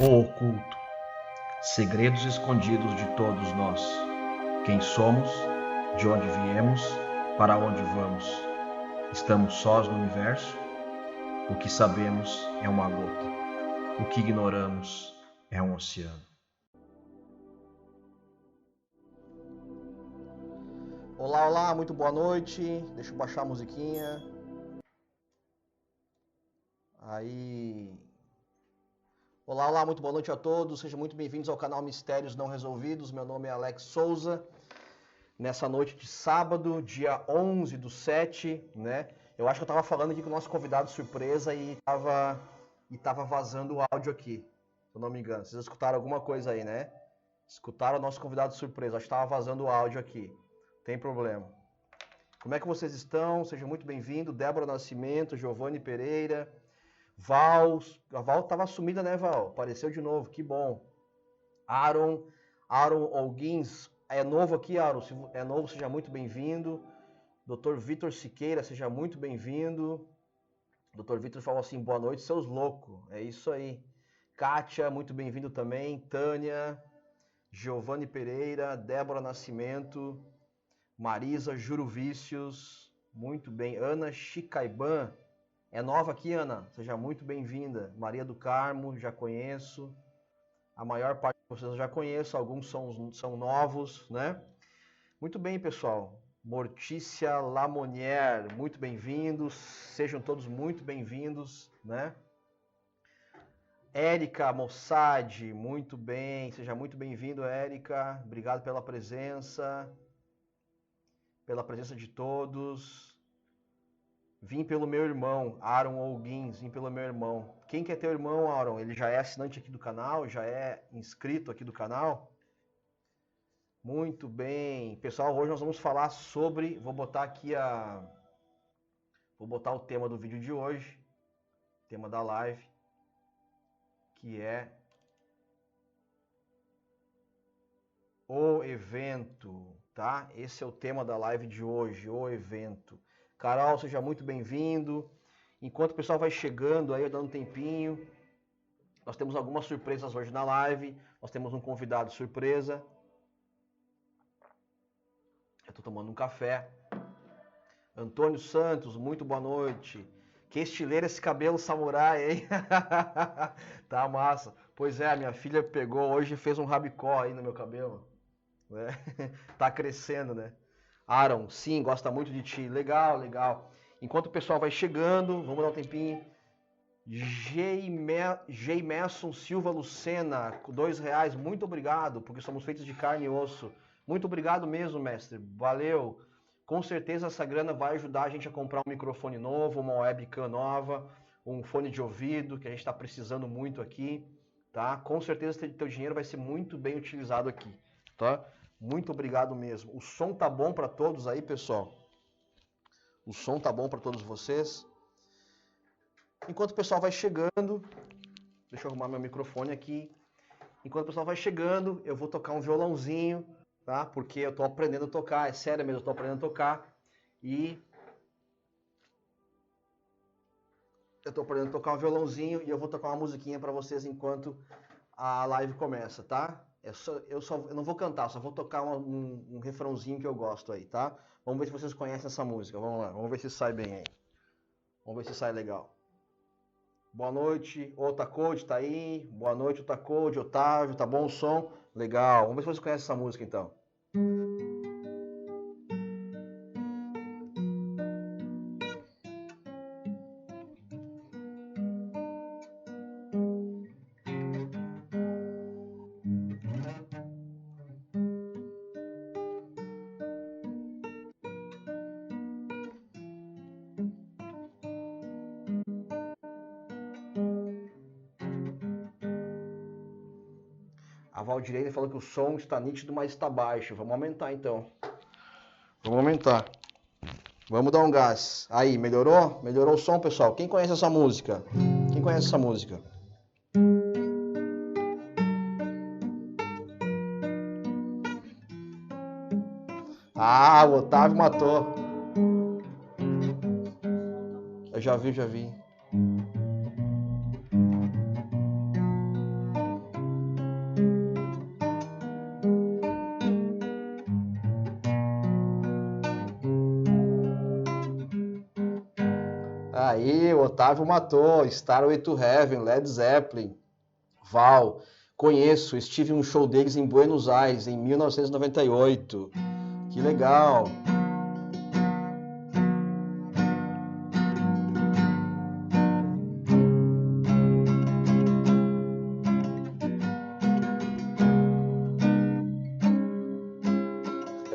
O oculto, segredos escondidos de todos nós. Quem somos, de onde viemos, para onde vamos. Estamos sós no universo? O que sabemos é uma gota. O que ignoramos é um oceano. Olá, olá, muito boa noite. Deixa eu baixar a musiquinha. Aí. Olá, olá, muito boa noite a todos. Sejam muito bem-vindos ao canal Mistérios Não Resolvidos. Meu nome é Alex Souza. Nessa noite de sábado, dia 11/7, né? Eu acho que eu tava falando aqui com o nosso convidado surpresa e tava vazando o áudio aqui, se eu não me engano. Vocês escutaram alguma coisa aí, né? Escutaram o nosso convidado surpresa. Acho que tava vazando o áudio aqui. Tem problema. Como é que vocês estão? Sejam muito bem-vindos. Débora Nascimento, Giovanni Pereira, Val. A Val tava sumida, né, Val? Apareceu de novo, que bom. Aaron Olguins, é novo aqui, Aaron? Se é novo, seja muito bem-vindo. Dr. Vitor Siqueira, seja muito bem-vindo. Dr. Vitor falou assim, boa noite, seus loucos. É isso aí. Kátia, muito bem-vindo também. Tânia, Giovanni Pereira, Débora Nascimento, Marisa Juruvícios, muito bem. Ana Chicaiban, é nova aqui, Ana? Seja muito bem-vinda. Maria do Carmo, já conheço. A maior parte de vocês eu já conheço, alguns são novos, né? Muito bem, pessoal. Mortícia Lamonier, muito bem-vindos. Sejam todos muito bem-vindos, né? Érica Mossad, muito bem. Seja muito bem-vindo, Érica. Obrigado pela presença de todos. Vim pelo meu irmão, Aaron Olguins, vim pelo meu irmão. Quem quer ter o irmão, Aaron? Ele já é assinante aqui do canal, já é inscrito aqui do canal? Muito bem. Pessoal, hoje nós vamos falar sobre, vou botar o tema do vídeo de hoje, tema da live, que é o evento, tá? Esse é o tema da live de hoje, o evento. Carol, seja muito bem-vindo. Enquanto o pessoal vai chegando aí, dando um tempinho, nós temos algumas surpresas hoje na live. Nós temos um convidado surpresa. Eu tô tomando um café. Antônio Santos, muito boa noite. Que estileira esse cabelo samurai, hein? Tá massa. Pois é, minha filha pegou hoje e fez um rabicó aí no meu cabelo. Né? Tá crescendo, né? Aaron, sim, gosta muito de ti. Legal, legal. Enquanto o pessoal vai chegando, vamos dar um tempinho. J. Messon Silva Lucena, R$ 2, muito obrigado, porque somos feitos de carne e osso. Muito obrigado mesmo, mestre. Valeu. Com certeza essa grana vai ajudar a gente a comprar um microfone novo, uma webcam nova, um fone de ouvido, que a gente está precisando muito aqui, tá? Com certeza teu dinheiro vai ser muito bem utilizado aqui, tá? Muito obrigado mesmo. O som tá bom para todos aí, pessoal? O som tá bom para todos vocês? Enquanto o pessoal vai chegando, deixa eu arrumar meu microfone aqui. Enquanto o pessoal vai chegando, eu vou tocar um violãozinho, tá? Porque eu tô aprendendo a tocar, é sério mesmo, eu tô aprendendo a tocar. E eu tô aprendendo a tocar um violãozinho e eu vou tocar uma musiquinha para vocês enquanto a live começa, tá? Eu não vou cantar, só vou tocar um refrãozinho que eu gosto aí, tá? Vamos ver se vocês conhecem essa música, vamos lá, vamos ver se sai bem aí. Vamos ver se sai legal. Boa noite, Otacode, tá aí? Boa noite, Otacode, Otávio, tá bom o som? Legal, vamos ver se vocês conhecem essa música então. A Valdirene falou que o som está nítido, mas está baixo. Vamos aumentar então. Vamos aumentar. Vamos dar um gás. Aí, melhorou? Melhorou o som, pessoal? Quem conhece essa música? Quem conhece essa música? Ah, o Otávio matou. Eu já vi. Aí, o Otávio matou. Starway to Heaven, Led Zeppelin. Val, conheço. Estive em um show deles em Buenos Aires, em 1998. Que legal.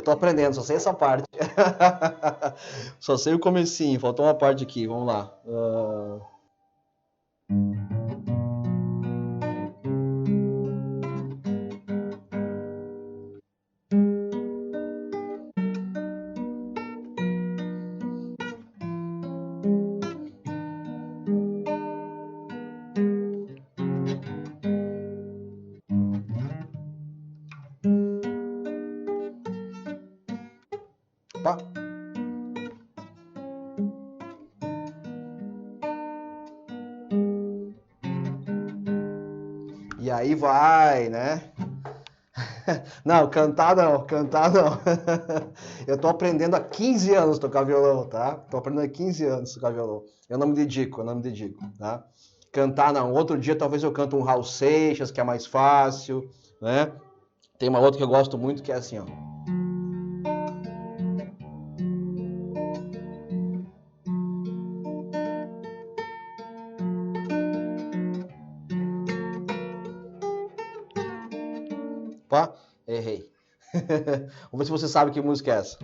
Tô aprendendo, só sei essa parte. Só sei o comecinho, faltou uma parte aqui, vamos lá. Opa. E aí vai, né? Não, cantar não, cantar não. Eu tô aprendendo há 15 anos a tocar violão, tá? Tô aprendendo há 15 anos a tocar violão. Eu não me dedico, tá? Cantar não. Outro dia talvez eu canto um Raul Seixas, que é mais fácil, né? Tem uma outra que eu gosto muito que é assim, ó. Opa, errei. Vamos ver se você sabe que música é essa.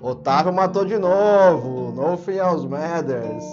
Otávio matou de novo. Nothing else matters.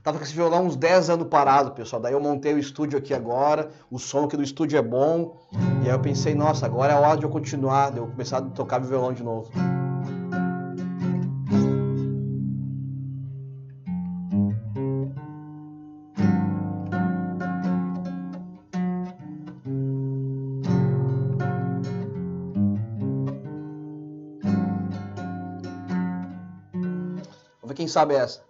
Tava com esse violão uns 10 anos parado, pessoal. Daí eu montei o estúdio aqui agora. O som aqui do estúdio é bom. E aí eu pensei, nossa, agora é a hora de eu continuar. De eu começar a tocar violão de novo. Vamos ver quem sabe essa.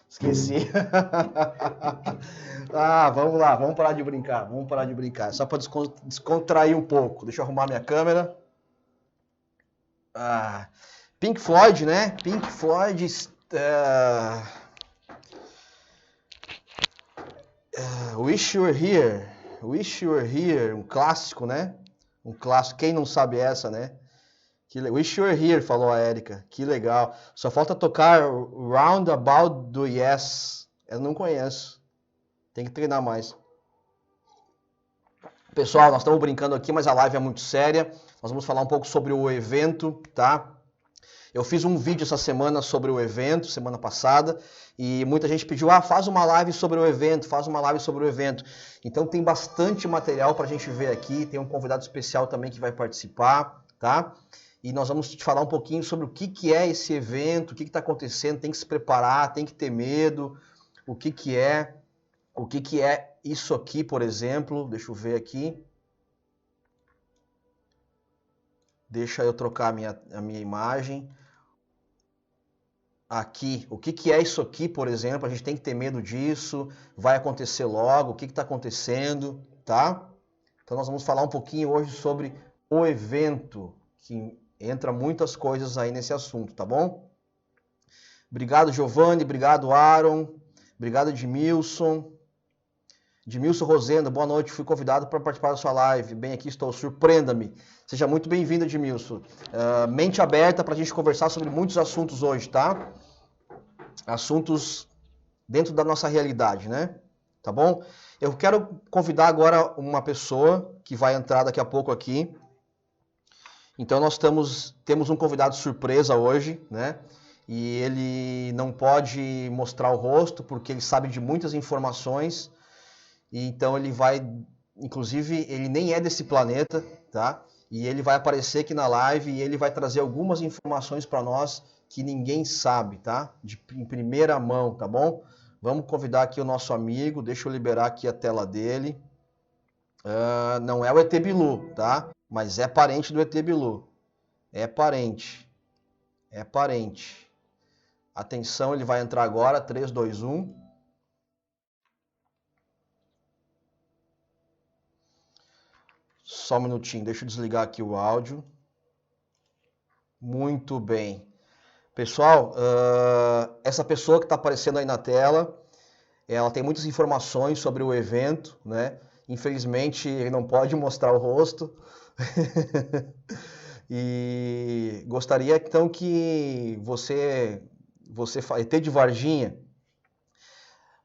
Esqueci. Vamos lá, vamos parar de brincar, só para descontrair um pouco. Deixa eu arrumar minha câmera. Pink Floyd, né? Pink Floyd, Wish You Were Here, Wish You Were Here, um clássico, né? Um clássico, quem não sabe essa, né? Wish You Were Here, falou a Erika. Que legal. Só falta tocar Roundabout do Yes. Eu não conheço. Tem que treinar mais. Pessoal, nós estamos brincando aqui, mas a live é muito séria. Nós vamos falar um pouco sobre o evento, tá? Eu fiz um vídeo essa semana sobre o evento, semana passada, e muita gente pediu, faz uma live sobre o evento, Então tem bastante material para a gente ver aqui, tem um convidado especial também que vai participar, tá? E nós vamos te falar um pouquinho sobre o que é esse evento, o que está acontecendo, tem que se preparar, tem que ter medo, o que é isso aqui, por exemplo, deixa eu ver aqui. Deixa eu trocar a minha imagem. aqui. O que é isso aqui, por exemplo? A gente tem que ter medo disso? Vai acontecer logo? O que está acontecendo? Tá? Então nós vamos falar um pouquinho hoje sobre o evento, que entra muitas coisas aí nesse assunto, tá bom? Obrigado, Giovanni. Obrigado, Aaron. Obrigado, Edmilson. Edmilson Rosendo, boa noite. Fui convidado para participar da sua live. Bem, aqui estou. Surpreenda-me. Seja muito bem-vindo, Edmilson. Mente aberta para a gente conversar sobre muitos assuntos hoje, tá? Assuntos dentro da nossa realidade, né? Tá bom? Eu quero convidar agora uma pessoa que vai entrar daqui a pouco aqui. Então nós temos um convidado surpresa hoje, né? E ele não pode mostrar o rosto porque ele sabe de muitas informações. E então ele vai, inclusive, ele nem é desse planeta, tá? E ele vai aparecer aqui na live e ele vai trazer algumas informações para nós que ninguém sabe, tá? Em primeira mão, tá bom? Vamos convidar aqui o nosso amigo, deixa eu liberar aqui a tela dele. Não é o ET Bilu, tá? Mas é parente do ET Bilu. É parente. É parente. Atenção, ele vai entrar agora, 3, 2, 1. Só um minutinho, deixa eu desligar aqui o áudio. Muito bem. Pessoal, essa pessoa que está aparecendo aí na tela, ela tem muitas informações sobre o evento, né? Infelizmente, ele não pode mostrar o rosto. E gostaria então que você ET de Varginha,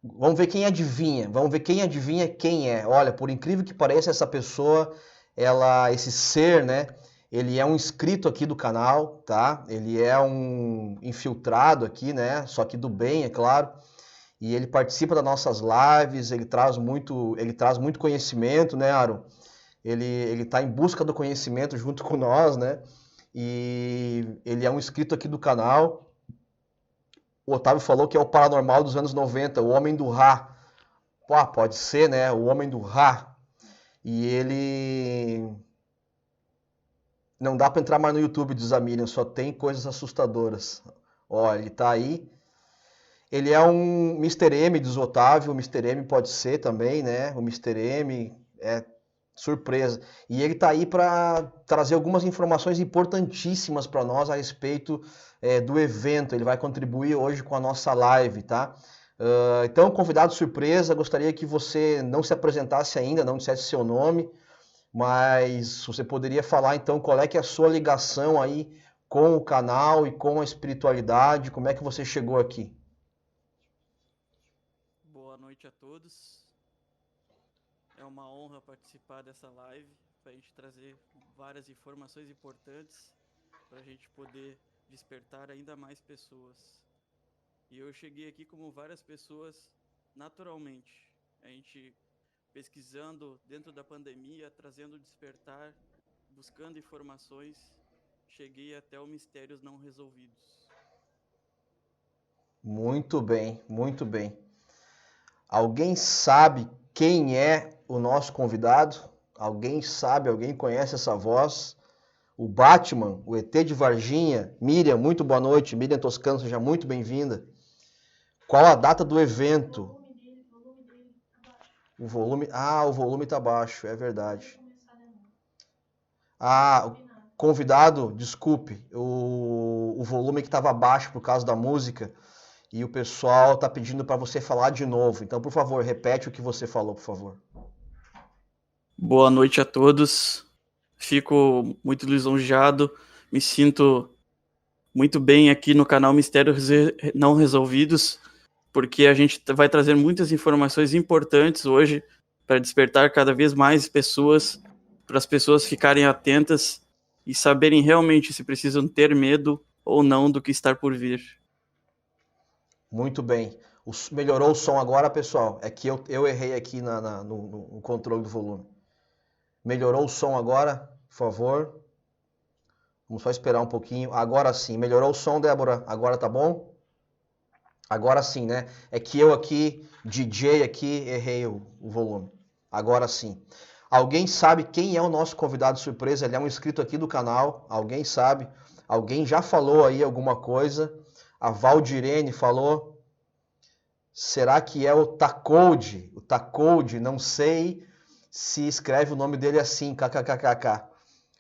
vamos ver quem adivinha quem é. Olha, por incrível que pareça, essa pessoa, esse ser, né? Ele é um inscrito aqui do canal, tá? Ele é um infiltrado aqui, né? Só que do bem, é claro. E ele participa das nossas lives, ele traz muito conhecimento, né, Aaron? Ele está em busca do conhecimento junto com nós, né? E ele é um inscrito aqui do canal. O Otávio falou que é o paranormal dos anos 90, o Homem do Ra. Pô, pode ser, né? O Homem do Ra. E ele... Não dá para entrar mais no YouTube, diz a Miriam, só tem coisas assustadoras. Ó, ele tá aí. Ele é um Mr. M, diz o Otávio. O Mr. M pode ser também, né? O Mr. M é surpresa. E ele tá aí para trazer algumas informações importantíssimas para nós a respeito do evento. Ele vai contribuir hoje com a nossa live, tá? Então, convidado surpresa, gostaria que você não se apresentasse ainda, não dissesse seu nome, mas você poderia falar então qual é que é a sua ligação aí com o canal e com a espiritualidade, como é que você chegou aqui? Boa noite a todos. É uma honra participar dessa live, para a gente trazer várias informações importantes, para a gente poder despertar ainda mais pessoas. E eu cheguei aqui como várias pessoas naturalmente. A gente pesquisando dentro da pandemia, trazendo despertar, buscando informações, cheguei até o Mistérios Não Resolvidos. Muito bem, muito bem. Alguém sabe quem é o nosso convidado? Alguém sabe, alguém conhece essa voz? O Batman, o ET de Varginha. Miriam, muito boa noite. Miriam Toscano, seja muito bem-vinda. Qual a data do evento? O volume tá baixo, é verdade. Convidado, desculpe, o volume que estava baixo por causa da música e o pessoal está pedindo para você falar de novo. Então, por favor, repete o que você falou, por favor. Boa noite a todos. Fico muito lisonjeado, me sinto muito bem aqui no canal Mistérios Não Resolvidos, porque a gente vai trazer muitas informações importantes hoje para despertar cada vez mais pessoas, para as pessoas ficarem atentas e saberem realmente se precisam ter medo ou não do que está por vir. Muito bem. Melhorou o som agora, pessoal? É que eu errei aqui no controle do volume. Melhorou o som agora, por favor? Vamos só esperar um pouquinho. Agora sim. Melhorou o som, Débora? Agora tá bom? Agora sim, né? É que eu aqui, DJ aqui, errei o volume. Agora sim. Alguém sabe quem é o nosso convidado surpresa? Ele é um inscrito aqui do canal. Alguém sabe? Alguém já falou aí alguma coisa? A Valdirene falou. Será que é o Tacode? O Tacode, não sei se escreve o nome dele assim, kkkk.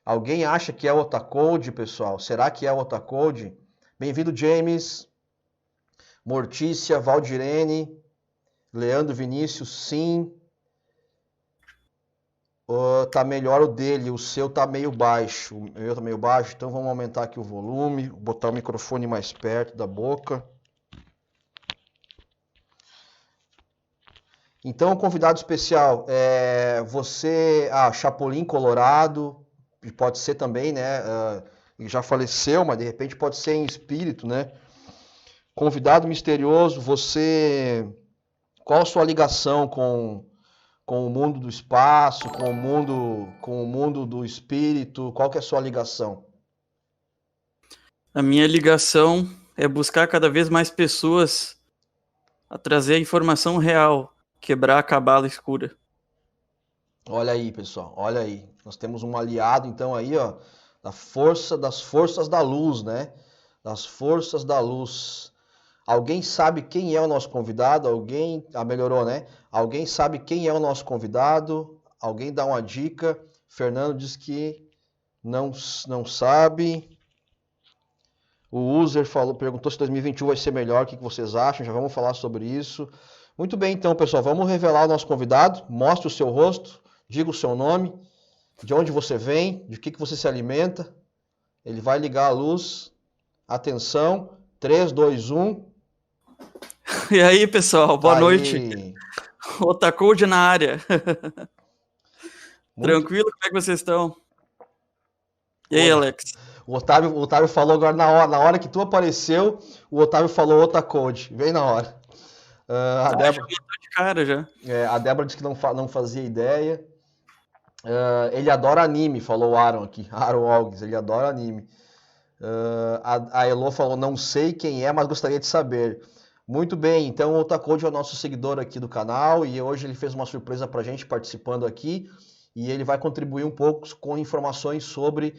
Alguém acha que é o Tacode, pessoal? Será que é o Tacode? Bem-vindo, James. Mortícia, Valdirene, Leandro Vinícius, sim. Tá melhor o dele, o seu tá meio baixo. O meu tá meio baixo, então vamos aumentar aqui o volume, botar o microfone mais perto da boca. Então, convidado especial, você, Chapolin Colorado, pode ser também, né? Ele já faleceu, mas de repente pode ser em espírito, né? Convidado misterioso, você, qual a sua ligação com o mundo do espaço, com o mundo do espírito? Qual que é a sua ligação? A minha ligação é buscar cada vez mais pessoas a trazer a informação real, quebrar a cabala escura. Olha aí, pessoal, olha aí. Nós temos um aliado, então, aí, ó, das forças da luz, né? Das forças da luz. Alguém sabe quem é o nosso convidado? Alguém... melhorou, né? Alguém sabe quem é o nosso convidado? Alguém dá uma dica? Fernando diz que não sabe. O user perguntou se 2021 vai ser melhor. O que vocês acham? Já vamos falar sobre isso. Muito bem, então, pessoal. Vamos revelar o nosso convidado. Mostre o seu rosto. Diga o seu nome. De onde você vem. De que você se alimenta. Ele vai ligar a luz. Atenção. 3, 2, 1... E aí, pessoal, boa noite. Otacode na área. Tranquilo? Como é que vocês estão? E aí, Alex? O Otávio falou agora na hora que tu apareceu, o Otávio falou Otacode. Vem na hora. A Débora de cara já. A Débora disse que não fazia ideia. Ele adora anime, falou o Aaron aqui. Aaron Alves, ele adora anime. A Elo falou, não sei quem é, mas gostaria de saber. Muito bem, então o Otacode é o nosso seguidor aqui do canal e hoje ele fez uma surpresa pra gente participando aqui e ele vai contribuir um pouco com informações sobre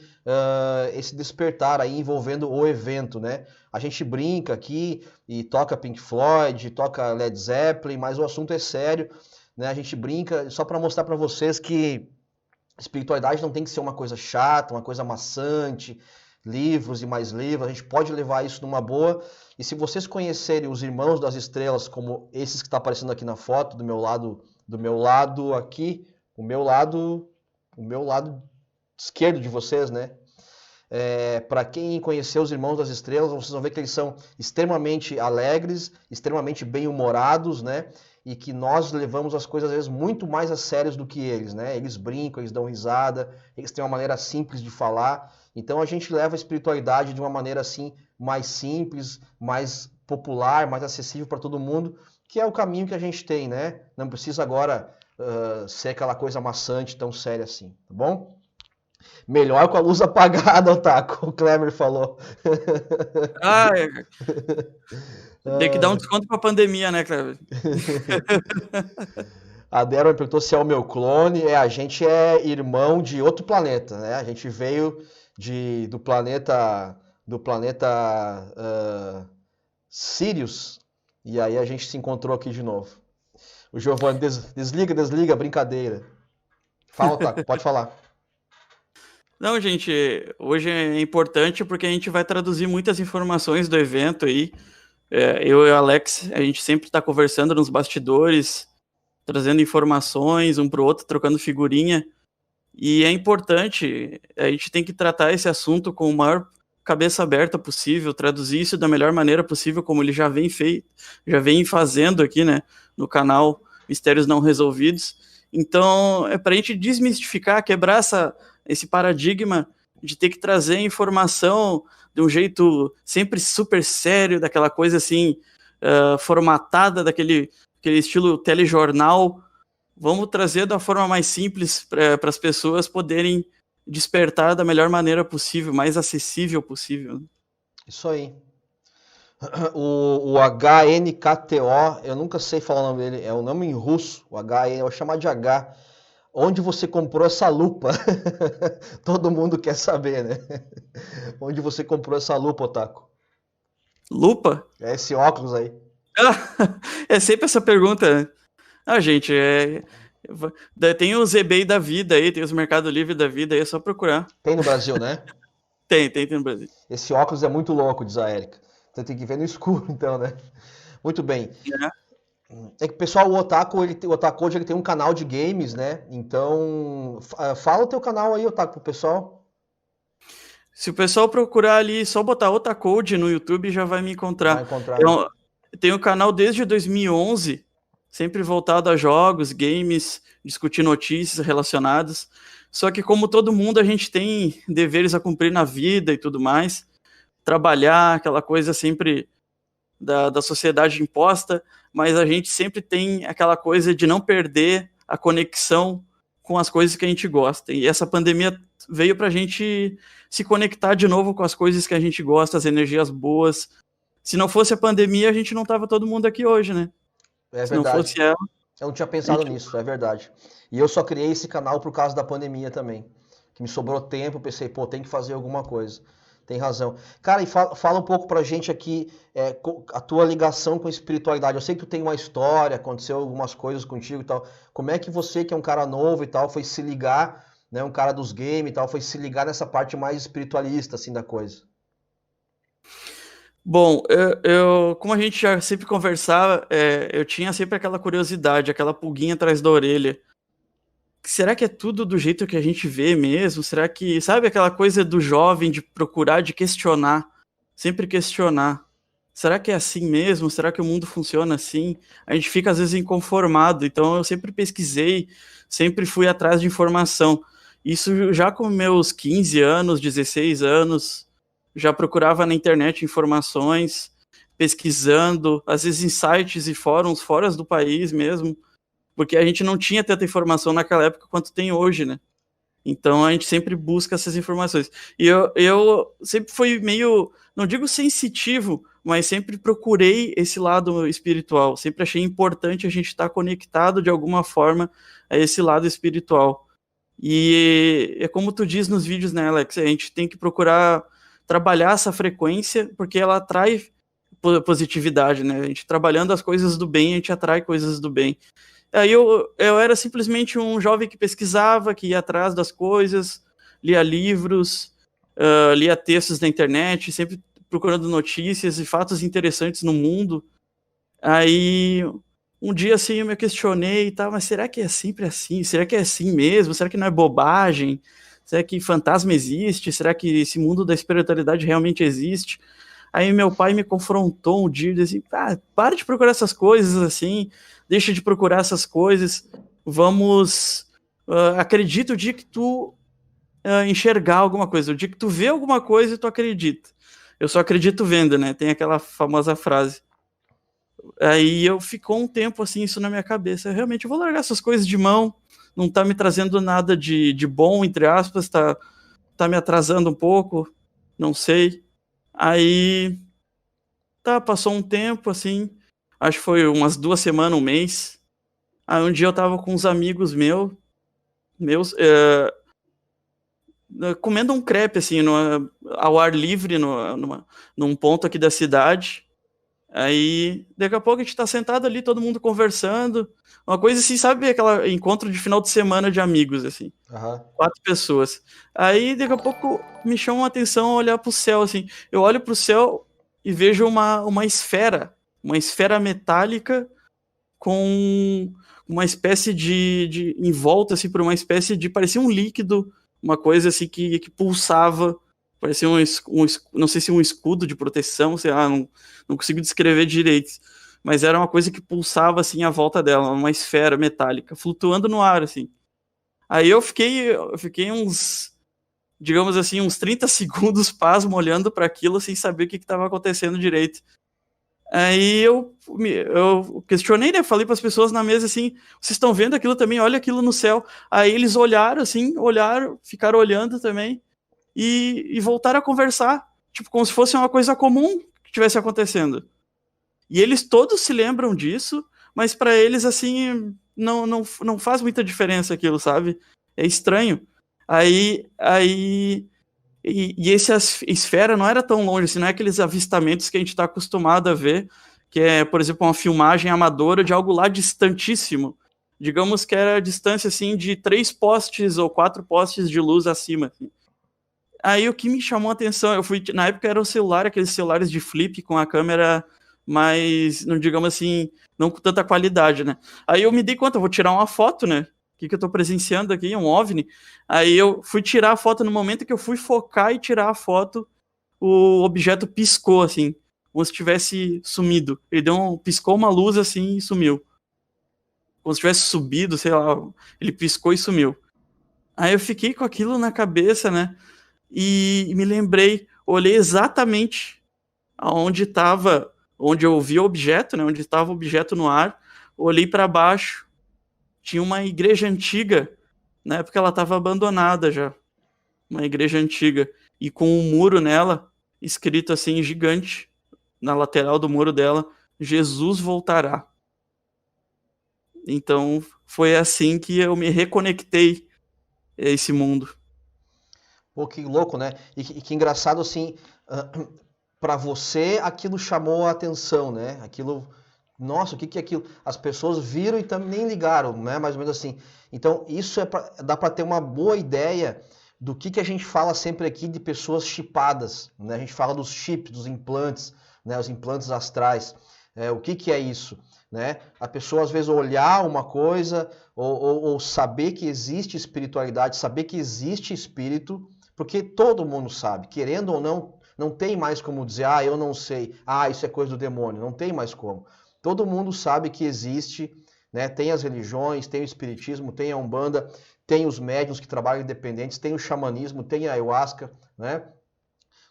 esse despertar aí envolvendo o evento, né? A gente brinca aqui e toca Pink Floyd, toca Led Zeppelin, mas o assunto é sério, né? A gente brinca só para mostrar para vocês que espiritualidade não tem que ser uma coisa chata, uma coisa maçante, livros e mais livros, a gente pode levar isso numa boa. E se vocês conhecerem os Irmãos das Estrelas, como esses que está aparecendo aqui na foto, do meu lado aqui, o meu lado esquerdo de vocês, né? Para quem conheceu os Irmãos das Estrelas, vocês vão ver que eles são extremamente alegres, extremamente bem-humorados, né? E que nós levamos as coisas às vezes muito mais a sérios do que eles, né? Eles brincam, eles dão risada, eles têm uma maneira simples de falar. Então a gente leva a espiritualidade de uma maneira assim mais simples, mais popular, mais acessível para todo mundo, que é o caminho que a gente tem, né? Não precisa agora ser aquela coisa maçante, tão séria assim, tá bom? Melhor com a luz apagada, Otaku, o Kleber falou. Tem que dar um desconto pra pandemia, né, Kleber? A Débora perguntou se é o meu clone. A gente é irmão de outro planeta, né? A gente veio do planeta Sirius e aí a gente se encontrou aqui de novo. O Giovanni, desliga, brincadeira. Fala, Otaku, pode falar. Não, gente, hoje é importante porque a gente vai traduzir muitas informações do evento aí. Eu e o Alex, a gente sempre está conversando nos bastidores, trazendo informações um para o outro, trocando figurinha. E é importante, a gente tem que tratar esse assunto com a maior cabeça aberta possível, traduzir isso da melhor maneira possível, como ele já vem fazendo aqui, né, no canal Mistérios Não Resolvidos. Então, é para a gente desmistificar, quebrar esse paradigma de ter que trazer informação de um jeito sempre super sério, daquela coisa assim, formatada, daquele estilo telejornal. Vamos trazer da forma mais simples para as pessoas poderem despertar da melhor maneira possível, mais acessível possível. Isso aí. O HNKTO, eu nunca sei falar o nome dele, é um nome em russo, o HN, eu vou chamar de H. Onde você comprou essa lupa? Todo mundo quer saber, né? Onde você comprou essa lupa, Otaku? Lupa? É esse óculos aí. É sempre essa pergunta. Gente, tem os eBay da vida aí, tem os Mercado Livre da vida aí, é só procurar. Tem no Brasil, né? Tem no Brasil. Esse óculos é muito louco, diz a Érica. Você tem que ver no escuro, então, né? Muito bem. É que o pessoal, o Otaku, o Otaku hoje ele tem um canal de games, né? Então, fala o teu canal aí, Otaku, pro pessoal. Se o pessoal procurar ali, só botar Otacode no YouTube, já vai me encontrar. Vai encontrar. Eu tenho o canal desde 2011, sempre voltado a jogos, games, discutir notícias relacionadas. Só que como todo mundo, a gente tem deveres a cumprir na vida e tudo mais. Trabalhar, aquela coisa sempre da sociedade imposta, mas a gente sempre tem aquela coisa de não perder a conexão com as coisas que a gente gosta. E essa pandemia veio pra gente se conectar de novo com as coisas que a gente gosta, as energias boas. Se não fosse a pandemia, a gente não tava todo mundo aqui hoje, né? É Se não verdade. fosse ela... Eu não tinha pensado nisso, é verdade. E eu só criei esse canal por causa da pandemia também. Que me sobrou tempo, pensei, pô, tem que fazer alguma coisa. Tem razão. Cara, e fala um pouco pra gente aqui a tua ligação com a espiritualidade. Eu sei que tu tem uma história, aconteceu algumas coisas contigo e tal. Como é que você, que é um cara novo e tal, foi se ligar, né, um cara dos games e tal, foi se ligar nessa parte mais espiritualista, assim, da coisa? Bom, como a gente já sempre conversava, eu tinha sempre aquela curiosidade, aquela pulguinha atrás da orelha. Será que é tudo do jeito que a gente vê mesmo? Será que, sabe aquela coisa do jovem de procurar, de questionar, sempre questionar? Será que é assim mesmo? Será que o mundo funciona assim? A gente fica às vezes inconformado, então eu sempre pesquisei, sempre fui atrás de informação. Isso já com meus 15 anos, 16 anos, já procurava na internet informações, pesquisando, às vezes em sites e fóruns fora do país mesmo, porque a gente não tinha tanta informação naquela época quanto tem hoje, né? Então a gente sempre busca essas informações. E eu sempre fui meio, não digo sensitivo, mas sempre procurei esse lado espiritual. Sempre achei importante a gente estar conectado de alguma forma a esse lado espiritual. E é como tu diz nos vídeos, né, Alex? A gente tem que procurar trabalhar essa frequência, porque ela atrai positividade, né? A gente trabalhando as coisas do bem, a gente atrai coisas do bem. Aí eu era simplesmente um jovem que pesquisava, que ia atrás das coisas, lia livros, lia textos na internet, sempre procurando notícias e fatos interessantes no mundo. Aí um dia assim eu me questionei, tá, mas será que é sempre assim? Será que é assim mesmo? Será que não é bobagem? Será que fantasma existe? Será que esse mundo da espiritualidade realmente existe? Aí meu pai me confrontou um dia e disse assim, para de procurar essas coisas assim, deixa de procurar essas coisas, vamos, acredita o dia que tu enxergar alguma coisa, o dia que tu vê alguma coisa tu acredita. Eu só acredito vendo, né? Tem aquela famosa frase. Aí eu ficou um tempo assim, isso na minha cabeça, realmente eu vou largar essas coisas de mão, não tá me trazendo nada de bom, entre aspas, tá me atrasando um pouco, não sei. Aí, passou um tempo, assim, acho que foi umas 2 semanas, um mês. Aí um dia eu tava com uns amigos meus, comendo um crepe, assim, ao ar livre, num ponto aqui da cidade. Aí, daqui a pouco a gente tá sentado ali, todo mundo conversando. Uma coisa assim, sabe, aquele encontro de final de semana de amigos, assim. Uhum. 4 pessoas. Aí, daqui a pouco, me chama a atenção olhar pro céu, assim. Eu olho pro céu e vejo uma esfera metálica com uma espécie de em volta, assim, por uma espécie de, parecia um líquido, uma coisa assim que pulsava, parecia não sei se um escudo de proteção, sei lá, não consigo descrever direito, mas era uma coisa que pulsava assim à volta dela, uma esfera metálica, flutuando no ar, assim. Aí eu fiquei uns, digamos assim, uns 30 segundos pasmo olhando para aquilo sem saber o que estava acontecendo direito. Aí eu questionei, né? Falei para as pessoas na mesa assim: vocês estão vendo aquilo também? Olha aquilo no céu. Aí eles olharam assim, ficaram olhando também e voltaram a conversar, tipo, como se fosse uma coisa comum que estivesse acontecendo. E eles todos se lembram disso, mas para eles, assim, não faz muita diferença aquilo, sabe? É estranho. Aí E essa esfera não era tão longe, assim, não é aqueles avistamentos que a gente está acostumado a ver, que é, por exemplo, uma filmagem amadora de algo lá distantíssimo. Digamos que era a distância, assim, de 3 postes ou 4 postes de luz acima. Assim. Aí o que me chamou a atenção, na época era o celular, aqueles celulares de flip com a câmera mais, não digamos assim, não com tanta qualidade, né? Aí eu me dei conta, eu vou tirar uma foto, né? O que eu tô presenciando aqui, um OVNI. Aí eu fui tirar a foto, no momento que eu fui focar e tirar a foto, o objeto piscou, assim, como se tivesse sumido. Ele piscou uma luz, assim, e sumiu. Como se tivesse subido, sei lá, ele piscou e sumiu. Aí eu fiquei com aquilo na cabeça, né? E me lembrei, olhei exatamente aonde estava, onde eu vi o objeto, né? Onde estava o objeto no ar. Olhei para baixo, tinha uma igreja antiga, na época ela estava abandonada já, uma igreja antiga, e com um muro nela, escrito assim, gigante, na lateral do muro dela, Jesus voltará. Então, foi assim que eu me reconectei a esse mundo. Pô, que louco, né? E que engraçado, assim, para você aquilo chamou a atenção, né? Aquilo, nossa, o que é aquilo? As pessoas viram e também nem ligaram, né? Mais ou menos assim. Então, isso dá para ter uma boa ideia do que a gente fala sempre aqui de pessoas chipadas, né? A gente fala dos chips, dos implantes, né? Os implantes astrais. O que é isso? Né? A pessoa às vezes olhar uma coisa ou saber que existe espiritualidade, saber que existe espírito, porque todo mundo sabe, querendo ou não, não tem mais como dizer, eu não sei, isso é coisa do demônio, não tem mais como. Todo mundo sabe que existe, né? Tem as religiões, tem o espiritismo, tem a Umbanda, tem os médiuns que trabalham independentes, tem o xamanismo, tem a ayahuasca, né?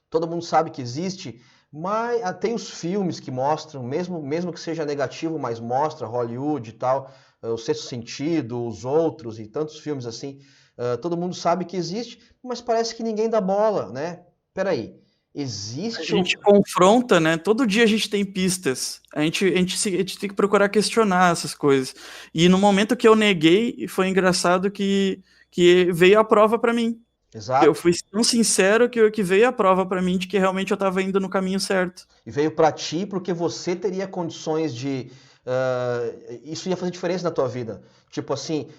Todo mundo sabe que existe, mas tem os filmes que mostram, mesmo que seja negativo, mas mostra, Hollywood e tal, O Sexto Sentido, Os Outros e tantos filmes assim. Todo mundo sabe que existe, mas parece que ninguém dá bola, né? Peraí, existe... A gente confronta, né? Todo dia a gente tem pistas. A gente tem que procurar questionar essas coisas. E no momento que eu neguei, foi engraçado que veio a prova para mim. Exato. Eu fui tão sincero que veio a prova para mim de que realmente eu estava indo no caminho certo. E veio para ti porque você teria condições de... isso ia fazer diferença na tua vida. Tipo assim,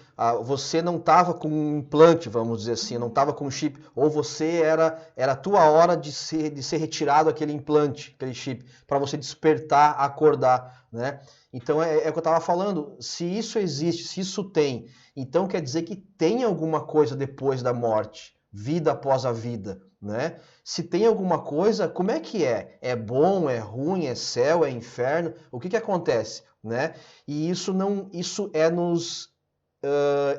você não estava com um implante, vamos dizer assim, não estava com um chip, ou você era a tua hora de ser retirado aquele implante, aquele chip, para você despertar, acordar, né? Então é o que eu estava falando, se isso existe, se isso tem, então quer dizer que tem alguma coisa depois da morte, vida após a vida, né? Se tem alguma coisa, como é que é? É bom, é ruim, é céu, é inferno? O que acontece? Né? E isso é nos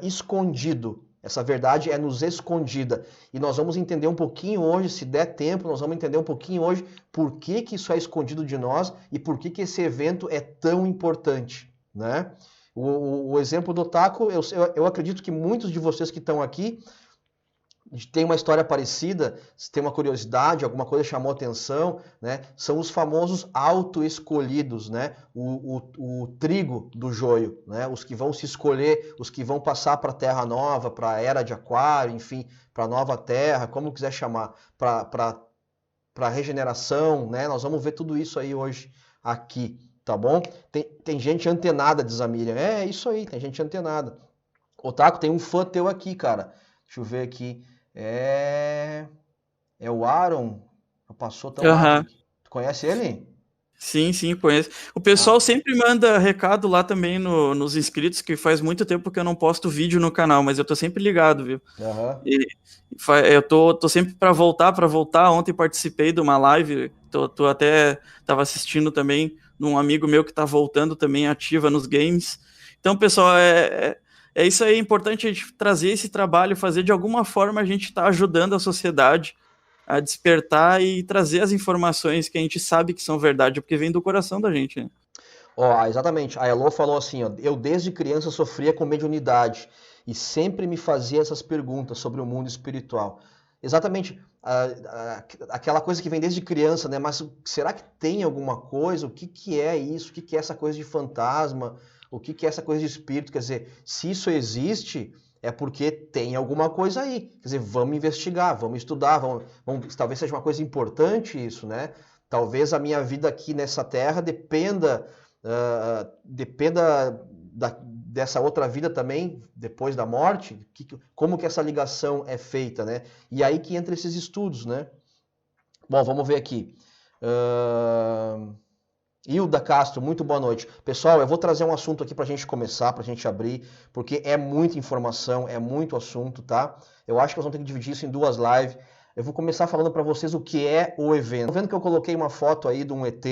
escondido. Essa verdade é nos escondida. E nós vamos entender um pouquinho hoje, se der tempo, nós vamos entender um pouquinho hoje por que isso é escondido de nós e por que esse evento é tão importante. Né? O exemplo do Otaku, eu acredito que muitos de vocês que estão aqui tem uma história parecida, se tem uma curiosidade, alguma coisa chamou atenção, né? São os famosos auto-escolhidos, né? O trigo do joio, né? Os que vão se escolher, os que vão passar para a Terra Nova, para a Era de Aquário, enfim, para a Nova Terra, como quiser chamar, para a regeneração, né? Nós vamos ver tudo isso aí hoje aqui, tá bom? Tem gente antenada, diz a Miriam. É isso aí, tem gente antenada. Otaku, tem um fã teu aqui, cara. Deixa eu ver aqui. É o Aaron. Passou tão rápido. Tu conhece ele? Sim, conheço. O pessoal sempre manda recado lá também nos inscritos, que faz muito tempo que eu não posto vídeo no canal, mas eu tô sempre ligado, viu? Eu tô sempre para voltar. Ontem participei de uma live, tô até tava assistindo também num amigo meu que tá voltando também ativa nos games. Então, pessoal, é isso aí, é importante a gente trazer esse trabalho, fazer de alguma forma a gente tá ajudando a sociedade a despertar e trazer as informações que a gente sabe que são verdade, porque vem do coração da gente, né? Exatamente. A Elo falou assim, eu desde criança sofria com mediunidade e sempre me fazia essas perguntas sobre o mundo espiritual. Exatamente, aquela coisa que vem desde criança, né? Mas será que tem alguma coisa? O que é isso? O que é essa coisa de fantasma? O que é essa coisa de espírito? Quer dizer, se isso existe, é porque tem alguma coisa aí. Quer dizer, vamos investigar, vamos estudar, talvez seja uma coisa importante isso, né? Talvez a minha vida aqui nessa terra dependa dessa outra vida também, depois da morte, como que essa ligação é feita, né? E aí que entra esses estudos, né? Bom, vamos ver aqui. Hilda Castro, muito boa noite. Pessoal, eu vou trazer um assunto aqui para a gente começar, para a gente abrir, porque é muita informação, é muito assunto, tá? Eu acho que nós vamos ter que dividir isso em 2 lives. Eu vou começar falando para vocês o que é o evento. Tô vendo que eu coloquei uma foto aí de um ET,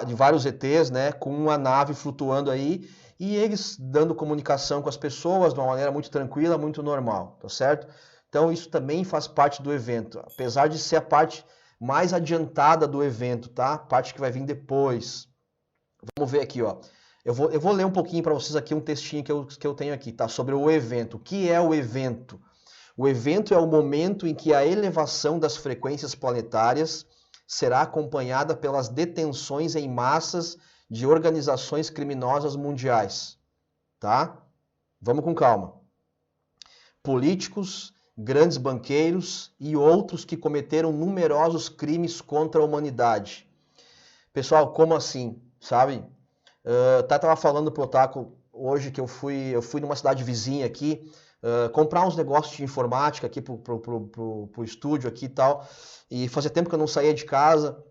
de vários ETs, né, com uma nave flutuando aí, e eles dando comunicação com as pessoas de uma maneira muito tranquila, muito normal, tá certo? Então isso também faz parte do evento, apesar de ser a parte mais adiantada do evento, tá? A parte que vai vir depois. Vamos ver aqui, ó. Eu vou ler um pouquinho para vocês aqui um textinho que eu tenho aqui, tá? Sobre o evento. O que é o evento? O evento é o momento em que a elevação das frequências planetárias será acompanhada pelas detenções em massas de organizações criminosas mundiais, tá? Vamos com calma. Políticos, grandes banqueiros e outros que cometeram numerosos crimes contra a humanidade. Pessoal, como assim? Sabe? Tava falando pro Otaku hoje que eu fui numa cidade vizinha aqui, comprar uns negócios de informática aqui pro estúdio aqui e tal, e fazia tempo que eu não saía de casa,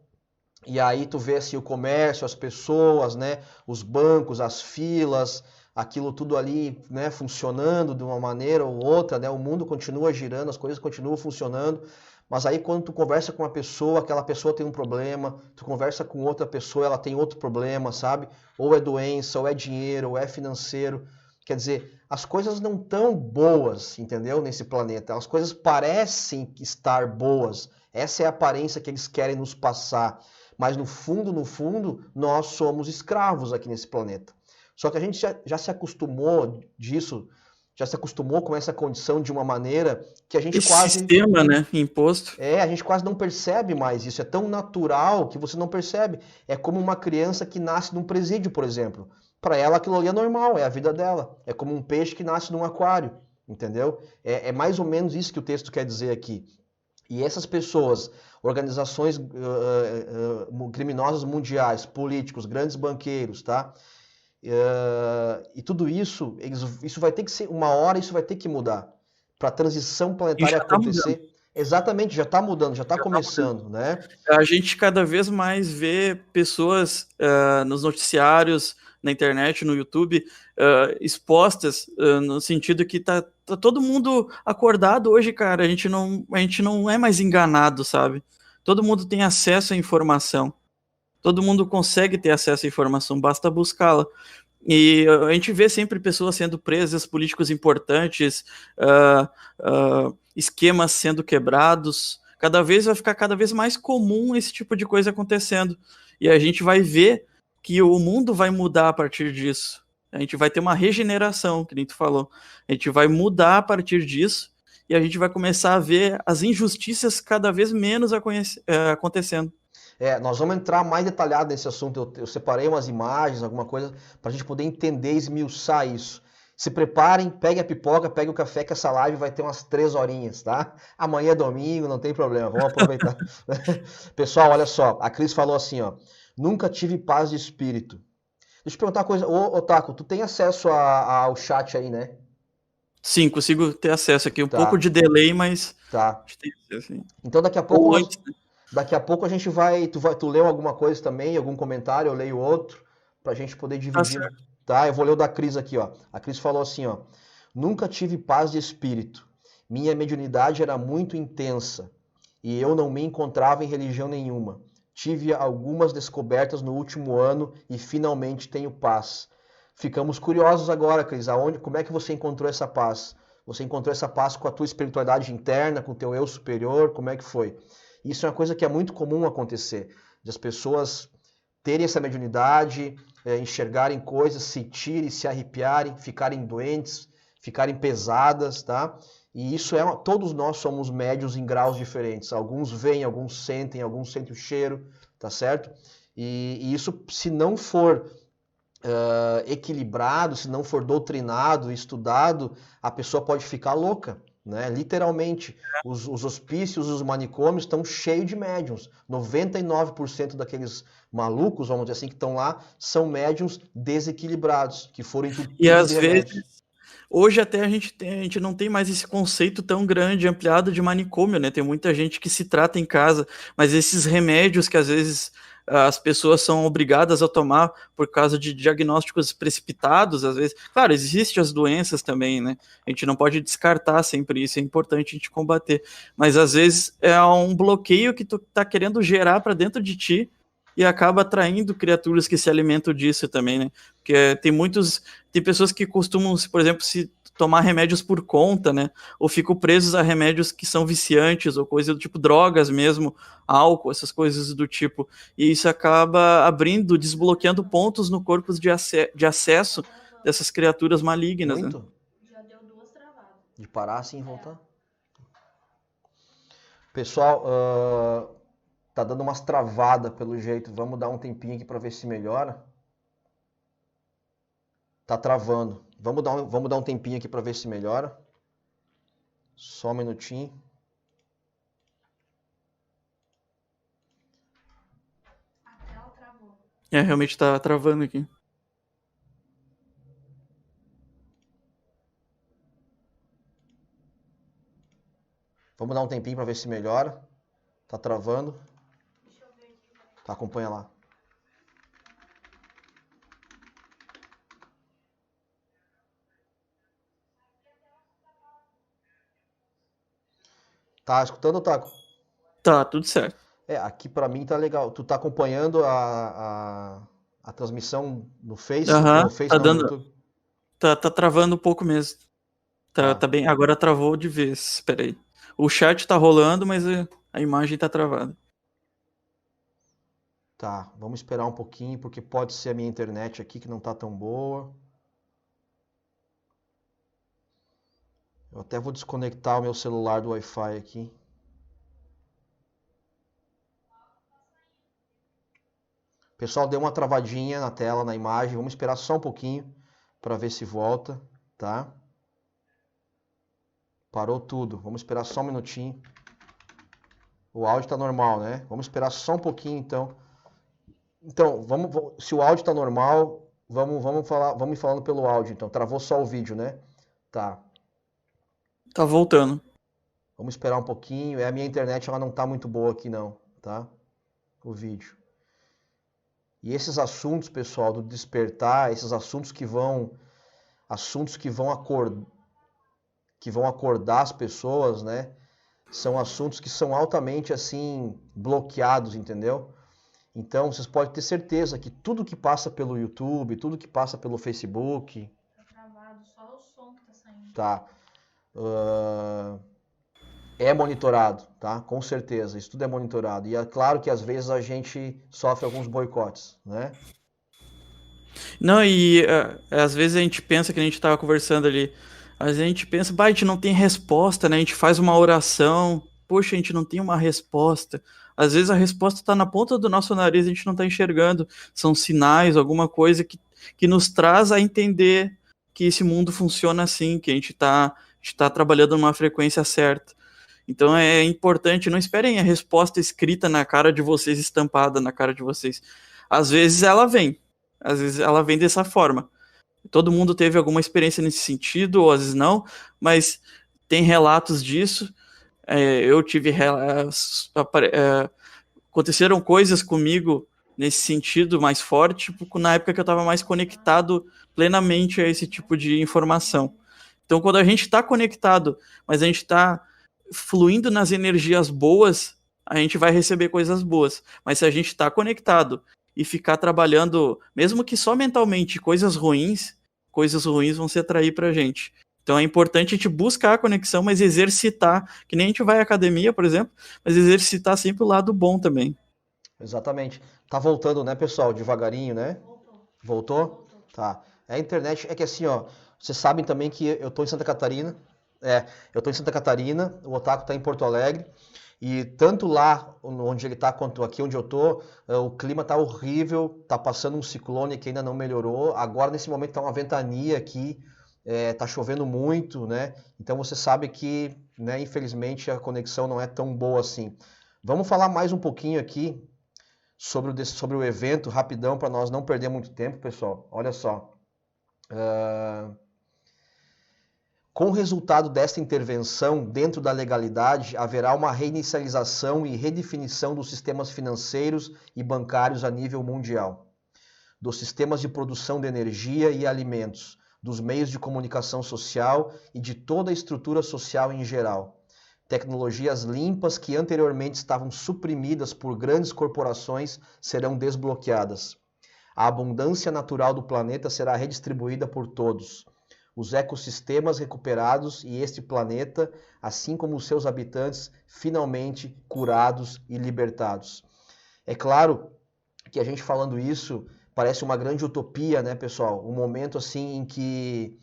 e aí tu vê assim o comércio, as pessoas, né, os bancos, as filas, aquilo tudo ali, né, funcionando de uma maneira ou outra, né, o mundo continua girando, as coisas continuam funcionando, mas aí quando tu conversa com uma pessoa, aquela pessoa tem um problema, tu conversa com outra pessoa, ela tem outro problema, sabe? Ou é doença, ou é dinheiro, ou é financeiro. Quer dizer, as coisas não tão boas, entendeu? Nesse planeta. As coisas parecem estar boas. Essa é a aparência que eles querem nos passar. Mas no fundo, nós somos escravos aqui nesse planeta. Só que a gente já se acostumou disso, já se acostumou com essa condição de uma maneira que a gente quase... sistema, né, imposto. A gente quase não percebe mais isso. É tão natural que você não percebe. É como uma criança que nasce num presídio, por exemplo. Para ela aquilo ali é normal, é a vida dela. É como um peixe que nasce num aquário, entendeu? É mais ou menos isso que o texto quer dizer aqui. E essas pessoas, organizações criminosas mundiais, políticos, grandes banqueiros, tá? E tudo isso, isso vai ter que ser, uma hora isso vai ter que mudar. Para a transição planetária acontecer. Exatamente, já está mudando, já está começando, né? A gente cada vez mais vê pessoas nos noticiários, na internet, no YouTube, expostas no sentido que tá todo mundo acordado hoje, cara. A gente não é mais enganado, sabe? Todo mundo tem acesso à informação. Todo mundo consegue ter acesso à informação, basta buscá-la. E a gente vê sempre pessoas sendo presas, políticos importantes, esquemas sendo quebrados. Vai ficar cada vez mais comum esse tipo de coisa acontecendo. E a gente vai ver que o mundo vai mudar a partir disso. A gente vai ter uma regeneração, que nem tu falou. A gente vai mudar a partir disso e a gente vai começar a ver as injustiças cada vez menos acontecendo. Nós vamos entrar mais detalhado nesse assunto. Eu separei umas imagens, alguma coisa, para a gente poder entender e esmiuçar isso. Se preparem, peguem a pipoca, peguem o café, que essa live vai ter umas 3 horinhas, tá? Amanhã é domingo, não tem problema, vamos aproveitar. Pessoal, olha só, a Cris falou assim, ó, nunca tive paz de espírito. Deixa eu te perguntar uma coisa, ô Otaku, tu tem acesso ao chat aí, né? Sim, consigo ter acesso aqui, um pouco de delay, mas... Tá. Tem acesso, sim. Então daqui a pouco... Ou antes, né? Daqui a pouco a gente vai... Tu leu alguma coisa também, algum comentário, eu leio outro, pra gente poder dividir. Tá? Eu vou ler o da Cris aqui, ó. A Cris falou assim, ó. Nunca tive paz de espírito. Minha mediunidade era muito intensa e eu não me encontrava em religião nenhuma. Tive algumas descobertas no último ano e finalmente tenho paz. Ficamos curiosos agora, Cris. Como é que você encontrou essa paz? Você encontrou essa paz com a tua espiritualidade interna, com o teu eu superior? Como é que foi? Isso é uma coisa que é muito comum acontecer. De as pessoas terem essa mediunidade, enxergarem coisas, sentirem, se arrepiarem, ficarem doentes, ficarem pesadas, tá? E isso todos nós somos médiuns em graus diferentes. Alguns veem, alguns sentem o cheiro, tá certo? E isso, se não for equilibrado, se não for doutrinado, estudado, a pessoa pode ficar louca, né? Literalmente, os hospícios, os manicômios estão cheios de médiums. 99% daqueles malucos, vamos dizer assim, que estão lá, são médiums desequilibrados, que foram E entupidos às de remédios. vezes, hoje até a gente não tem mais esse conceito tão grande, ampliado de manicômio, né? Tem muita gente que se trata em casa, mas esses remédios que às vezes as pessoas são obrigadas a tomar por causa de diagnósticos precipitados, às vezes. Claro, existem as doenças também, né? A gente não pode descartar sempre isso, é importante a gente combater. Mas às vezes é um bloqueio que tu tá querendo gerar para dentro de ti e acaba atraindo criaturas que se alimentam disso também, né? Porque tem pessoas que costumam, por exemplo, se tomar remédios por conta, né? Ou ficam presos a remédios que são viciantes, ou coisa do tipo drogas mesmo, álcool, essas coisas do tipo. E isso acaba abrindo, desbloqueando pontos no corpo de acesso dessas criaturas malignas, né? Muito? Já deu 2 travadas. De parar assim e voltar. Pessoal, tá dando umas travadas pelo jeito. Vamos dar um tempinho aqui para ver se melhora. Tá travando. Vamos dar um tempinho aqui para ver se melhora. Só um minutinho. A tela travou. Realmente tá travando aqui. Vamos dar um tempinho para ver se melhora. Tá travando. Deixa eu ver aqui. Tá, acompanha lá. Tá escutando, Taco? Tá, tudo certo. Aqui pra mim tá legal. Tu tá acompanhando a transmissão no Face? Aham, No Face tá não, no dando. YouTube? Tá travando um pouco mesmo. Tá. Tá bem. Agora travou de vez. Espera aí. O chat tá rolando, mas a imagem tá travada. Tá, vamos esperar um pouquinho, porque pode ser a minha internet aqui que não tá tão boa. Eu até vou desconectar o meu celular do Wi-Fi aqui. Pessoal, deu uma travadinha na tela, na imagem. Vamos esperar só um pouquinho para ver se volta, tá? Parou tudo. Vamos esperar só um minutinho. O áudio tá normal, né? Vamos esperar só um pouquinho, então. Então, se o áudio tá normal, vamos me falando pelo áudio, então. Travou só o vídeo, né? Tá. Tá voltando. Vamos esperar um pouquinho. A minha internet ela não tá muito boa aqui não, tá? O vídeo. E esses assuntos, pessoal, do despertar, esses assuntos que vão acordar as pessoas, né? São assuntos que são altamente assim bloqueados, entendeu? Então, vocês podem ter certeza que tudo que passa pelo YouTube, tudo que passa pelo Facebook, Tá travado, só o som que tá saindo. tá? É monitorado, tá? Com certeza, isso tudo é monitorado. E é claro que às vezes a gente sofre alguns boicotes, né? Não, e às vezes a gente pensa que a gente tava conversando ali. Às vezes a gente pensa, bah, a gente não tem resposta, né? A gente faz uma oração, poxa, a gente não tem uma resposta. Às vezes a resposta tá na ponta do nosso nariz, a gente não tá enxergando. São sinais, alguma coisa que nos traz a entender que esse mundo funciona assim, que a gente tá trabalhando numa frequência certa. Então é importante, não esperem a resposta escrita na cara de vocês, estampada na cara de vocês. Às vezes ela vem dessa forma. Todo mundo teve alguma experiência nesse sentido, ou às vezes não, mas tem relatos disso. Eu tive aconteceram coisas comigo nesse sentido mais forte, tipo, na época que eu estava mais conectado plenamente a esse tipo de informação. Então, quando a gente está conectado, mas a gente está fluindo nas energias boas, a gente vai receber coisas boas. Mas se a gente está conectado e ficar trabalhando, mesmo que só mentalmente, coisas ruins vão se atrair pra gente. Então é importante a gente buscar a conexão, mas exercitar, que nem a gente vai à academia, por exemplo, mas exercitar sempre o lado bom também. Exatamente. Tá voltando, né, pessoal? Devagarinho, né? Voltou? Tá. A internet é que assim, ó, vocês sabem também que eu tô em Santa Catarina. Eu tô em Santa Catarina, o Otaku tá em Porto Alegre. E tanto lá onde ele está quanto aqui onde eu estou, o clima está horrível, está passando um ciclone que ainda não melhorou. Agora, nesse momento, está uma ventania aqui, está chovendo muito, né? Então você sabe que, né, infelizmente, a conexão não é tão boa assim. Vamos falar mais um pouquinho aqui sobre o evento, rapidão, para nós não perder muito tempo, pessoal. Olha só. Com o resultado desta intervenção dentro da legalidade, haverá uma reinicialização e redefinição dos sistemas financeiros e bancários a nível mundial, dos sistemas de produção de energia e alimentos, dos meios de comunicação social e de toda a estrutura social em geral. Tecnologias limpas que anteriormente estavam suprimidas por grandes corporações serão desbloqueadas. A abundância natural do planeta será redistribuída por todos. Os ecossistemas recuperados e este planeta, assim como os seus habitantes, finalmente curados e libertados. É claro que a gente falando isso parece uma grande utopia, né, pessoal? Um momento assim em que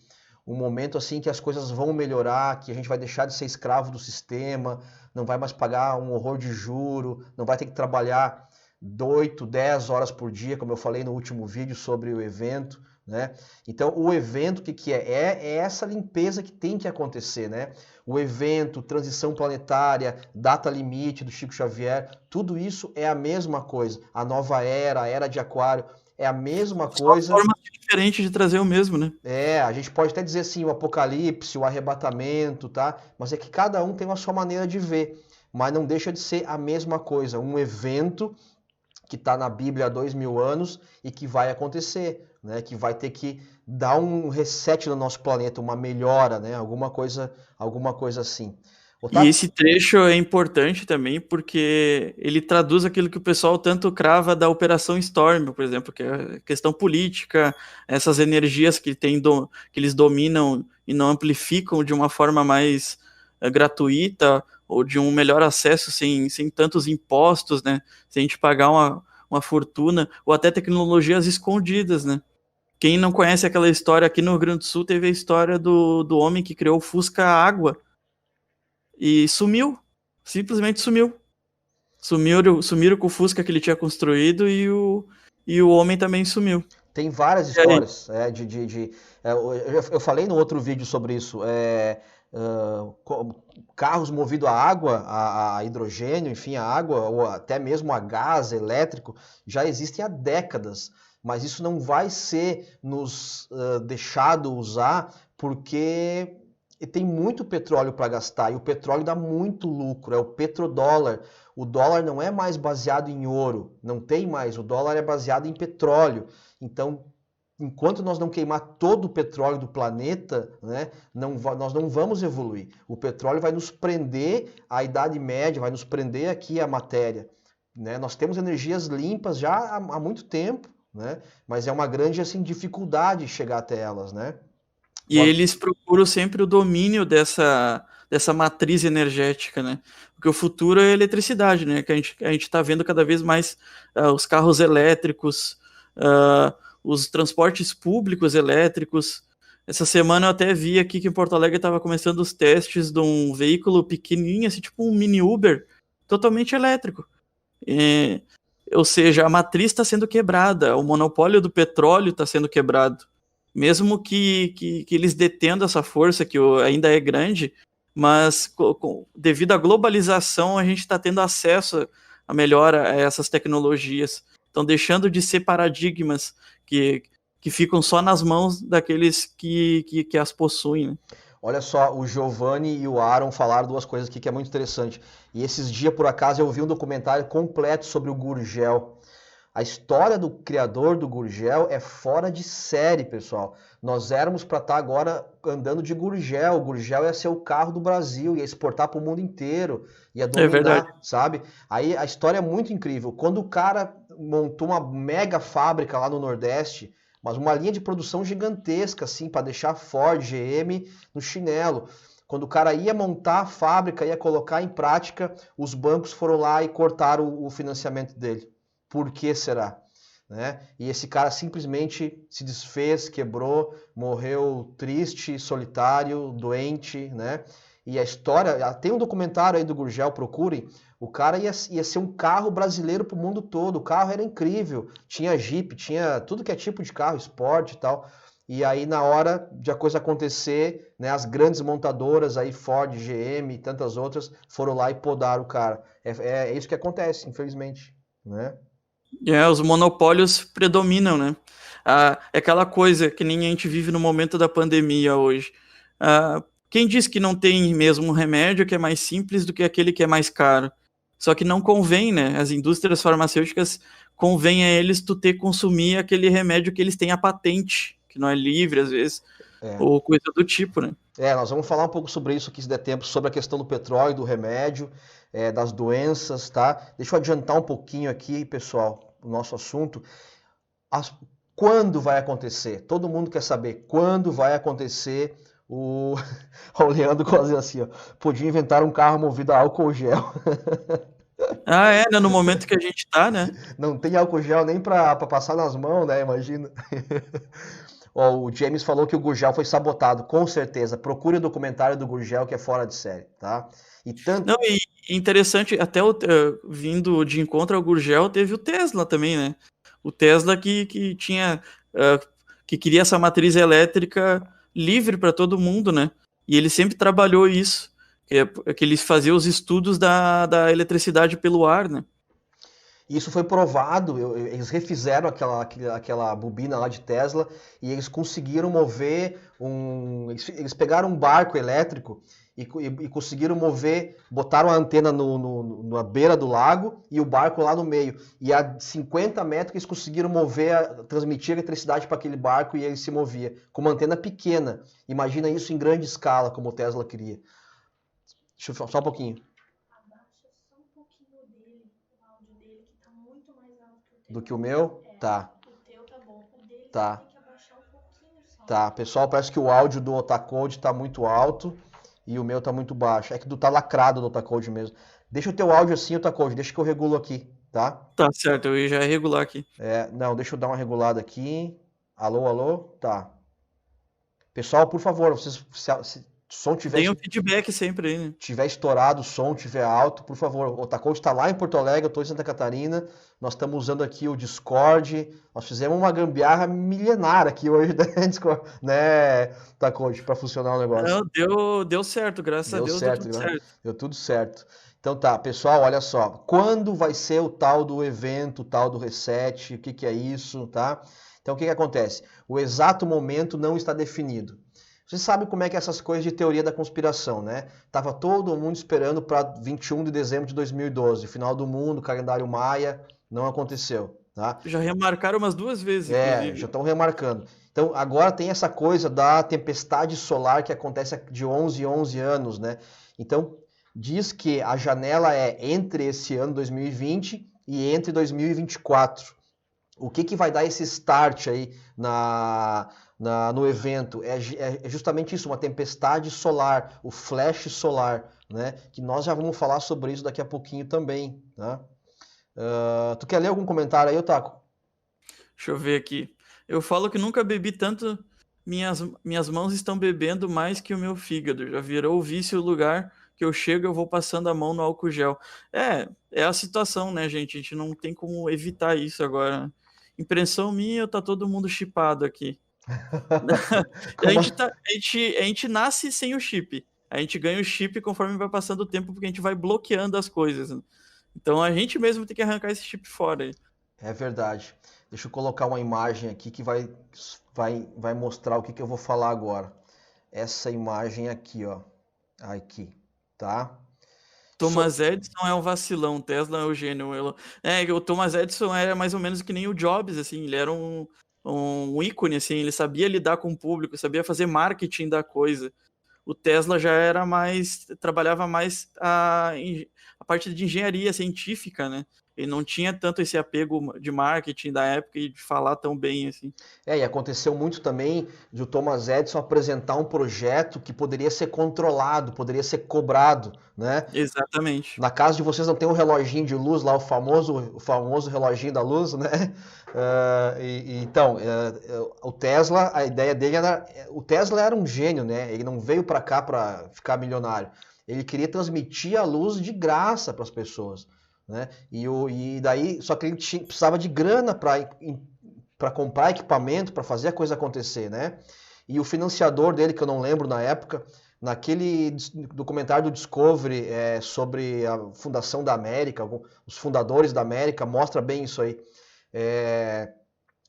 as coisas vão melhorar, que a gente vai deixar de ser escravo do sistema, não vai mais pagar um horror de juro, não vai ter que trabalhar 8, 10 horas por dia, como eu falei no último vídeo sobre o evento, né? Então o evento o que é? É essa limpeza que tem que acontecer, né? O evento, transição planetária, data limite do Chico Xavier, tudo isso é a mesma coisa. A nova era, a era de Aquário, é a mesma coisa. Só forma diferente de trazer o mesmo, né? A gente pode até dizer assim, o apocalipse, o arrebatamento, tá? Mas é que cada um tem a sua maneira de ver, mas não deixa de ser a mesma coisa, um evento que está na Bíblia há 2000 anos e que vai acontecer, né? Que vai ter que dar um reset no nosso planeta, uma melhora, né? Alguma coisa assim. Otávio? E esse trecho é importante também porque ele traduz aquilo que o pessoal tanto crava da Operação Storm, por exemplo, que é a questão política, essas energias que eles dominam e não amplificam de uma forma mais gratuita ou de um melhor acesso sem tantos impostos, né? Sem a gente pagar uma fortuna, ou até tecnologias escondidas, né? Quem não conhece aquela história, aqui no Rio Grande do Sul teve a história do homem que criou o Fusca Água, e sumiu, simplesmente sumiu. Sumiram com o Fusca que ele tinha construído e o homem também sumiu. Tem várias histórias. Eu falei no outro vídeo sobre isso. Carros movidos a água, a hidrogênio, enfim, a água, ou até mesmo a gás elétrico, já existem há décadas. Mas isso não vai ser nos deixado usar porque tem muito petróleo para gastar e o petróleo dá muito lucro, é o petrodólar. O dólar não é mais baseado em ouro, não tem mais, o dólar é baseado em petróleo. Então, enquanto nós não queimar todo o petróleo do planeta, né, nós não vamos evoluir. O petróleo vai nos prender à Idade Média, vai nos prender aqui à matéria. Né? Nós temos energias limpas já há muito tempo, né? Mas é uma grande assim, dificuldade chegar até elas, né? E eles procuram sempre o domínio dessa matriz energética, né? Porque o futuro é a eletricidade, né? Que a gente está vendo cada vez mais os carros elétricos, os transportes públicos elétricos. Essa semana eu até vi aqui que em Porto Alegre estava começando os testes de um veículo pequenininho, assim, tipo um mini Uber, totalmente elétrico. Ou seja, a matriz está sendo quebrada, o monopólio do petróleo está sendo quebrado. Mesmo que eles detendo essa força, que ainda é grande, mas devido à globalização, a gente está tendo acesso a melhora a essas tecnologias. Estão deixando de ser paradigmas que ficam só nas mãos daqueles que as possuem. Né? Olha só, o Giovanni e o Aaron falaram duas coisas aqui que é muito interessante. E esses dias, por acaso, eu vi um documentário completo sobre o Gurgel. A história do criador do Gurgel é fora de série, pessoal. Nós éramos para estar agora andando de Gurgel. O Gurgel ia ser o carro do Brasil, ia exportar para o mundo inteiro, ia dominar, sabe? Aí a história é muito incrível. Quando o cara montou uma mega fábrica lá no Nordeste, mas uma linha de produção gigantesca, assim, para deixar Ford, GM no chinelo. Quando o cara ia montar a fábrica, ia colocar em prática, os bancos foram lá e cortaram o financiamento dele. Por que será? Né? E esse cara simplesmente se desfez, quebrou, morreu triste, solitário, doente, né? E a história, tem um documentário aí do Gurgel, procurem, o cara ia ser um carro brasileiro pro mundo todo, o carro era incrível, tinha Jeep, tinha tudo que é tipo de carro, esporte e tal. E aí, na hora de a coisa acontecer, né, as grandes montadoras, aí Ford, GM e tantas outras, foram lá e podaram o cara. É isso que acontece, infelizmente, né? Os monopólios predominam, né? É aquela coisa que nem a gente vive no momento da pandemia hoje. Quem diz que não tem mesmo um remédio que é mais simples do que aquele que é mais caro? Só que não convém, né? As indústrias farmacêuticas, convém a eles tu ter consumir aquele remédio que eles têm a patente, que não é livre às vezes, ou coisa do tipo, né? Nós vamos falar um pouco sobre isso aqui, se der tempo, sobre a questão do petróleo, do remédio, das doenças, tá? Deixa eu adiantar um pouquinho aqui, pessoal, o nosso assunto. Quando vai acontecer? Todo mundo quer saber quando vai acontecer o Leandro quase assim, ó. Podia inventar um carro movido a álcool gel. Né? No momento que a gente tá, né? Não tem álcool gel nem pra passar nas mãos, né? Imagina. Ó, o James falou que o Gurgel foi sabotado, com certeza. Procure o documentário do Gurgel, que é fora de série, tá? Não, e interessante, até vindo de encontro ao Gurgel, teve o Tesla também, né? O Tesla que tinha, que queria essa matriz elétrica livre para todo mundo, né? E ele sempre trabalhou isso, que ele fazia os estudos da eletricidade pelo ar, né? Isso foi provado, eles refizeram aquela bobina lá de Tesla e eles conseguiram mover eles pegaram um barco elétrico e conseguiram mover, botaram a antena na beira do lago e o barco lá no meio. E a 50 metros eles conseguiram transmitir eletricidade para aquele barco e ele se movia, com uma antena pequena. Imagina isso em grande escala, como o Tesla queria. Deixa eu só um pouquinho. Do que o meu? Tá. O teu tá bom. O dele Tá. tem que abaixar um pouquinho só. Tá, pessoal, parece que o áudio do Otacode tá muito alto e o meu tá muito baixo. É que tá lacrado no Otacode mesmo. Deixa o teu áudio assim, Otacode, deixa que eu regulo aqui, tá? Tá certo, eu ia já regular aqui. Não, deixa eu dar uma regulada aqui. Alô, alô? Tá. Pessoal, por favor, vocês, se o som Tem um feedback sempre aí, né? Tiver estourado o som, tiver alto, por favor. O Otacode está lá em Porto Alegre, eu estou em Santa Catarina. Nós estamos usando aqui o Discord. Nós fizemos uma gambiarra milenar aqui hoje, né, Otacode, para funcionar o negócio. Não, deu certo, graças a Deus deu tudo certo. Deu tudo certo. Então tá, pessoal, olha só. Quando vai ser o tal do evento, o tal do reset? O que é isso, tá? Então o que acontece? O exato momento não está definido. Você sabe como é que é essas coisas de teoria da conspiração, né? Tava todo mundo esperando para 21 de dezembro de 2012, final do mundo, calendário maia, não aconteceu, tá? Já remarcaram umas 2 vezes, inclusive. Já estão remarcando. Então, agora tem essa coisa da tempestade solar que acontece de 11 em 11 anos, né? Então, diz que a janela é entre esse ano 2020 e entre 2024. O que vai dar esse start aí no evento? É justamente isso, uma tempestade solar, o flash solar, né? Que nós já vamos falar sobre isso daqui a pouquinho também, tá? Tu quer ler algum comentário aí, Otaku? Deixa eu ver aqui. Eu falo que nunca bebi tanto, minhas mãos estão bebendo mais que o meu fígado. Já virou o vício o lugar que eu chego, eu vou passando a mão no álcool gel. É a situação, né, gente? A gente não tem como evitar isso agora. Impressão minha, tá todo mundo chipado aqui. A gente nasce sem o chip. A gente ganha o chip conforme vai passando o tempo, porque a gente vai bloqueando as coisas. Então a gente mesmo tem que arrancar esse chip fora aí. É verdade. Deixa eu colocar uma imagem aqui que vai mostrar o que eu vou falar agora. Essa imagem aqui, ó. Aqui, tá? Thomas Edison é um vacilão, Tesla é o gênio. O Thomas Edison era mais ou menos que nem o Jobs, assim, ele era um ícone, assim, ele sabia lidar com o público, sabia fazer marketing da coisa. O Tesla já era trabalhava mais a parte de engenharia científica, né? Ele não tinha tanto esse apego de marketing da época e de falar tão bem assim. E aconteceu muito também de o Thomas Edison apresentar um projeto que poderia ser controlado, poderia ser cobrado, né? Exatamente. Na casa de vocês não tem um reloginho de luz lá, o famoso reloginho da luz, né? Então, o Tesla, a ideia dele era... O Tesla era um gênio, né? Ele não veio para cá para ficar milionário. Ele queria transmitir a luz de graça para as pessoas, né? E daí, só que ele precisava de grana para comprar equipamento, para fazer a coisa acontecer, né? E o financiador dele, que eu não lembro na época, naquele documentário do Discovery sobre a fundação da América, os fundadores da América, mostra bem isso aí.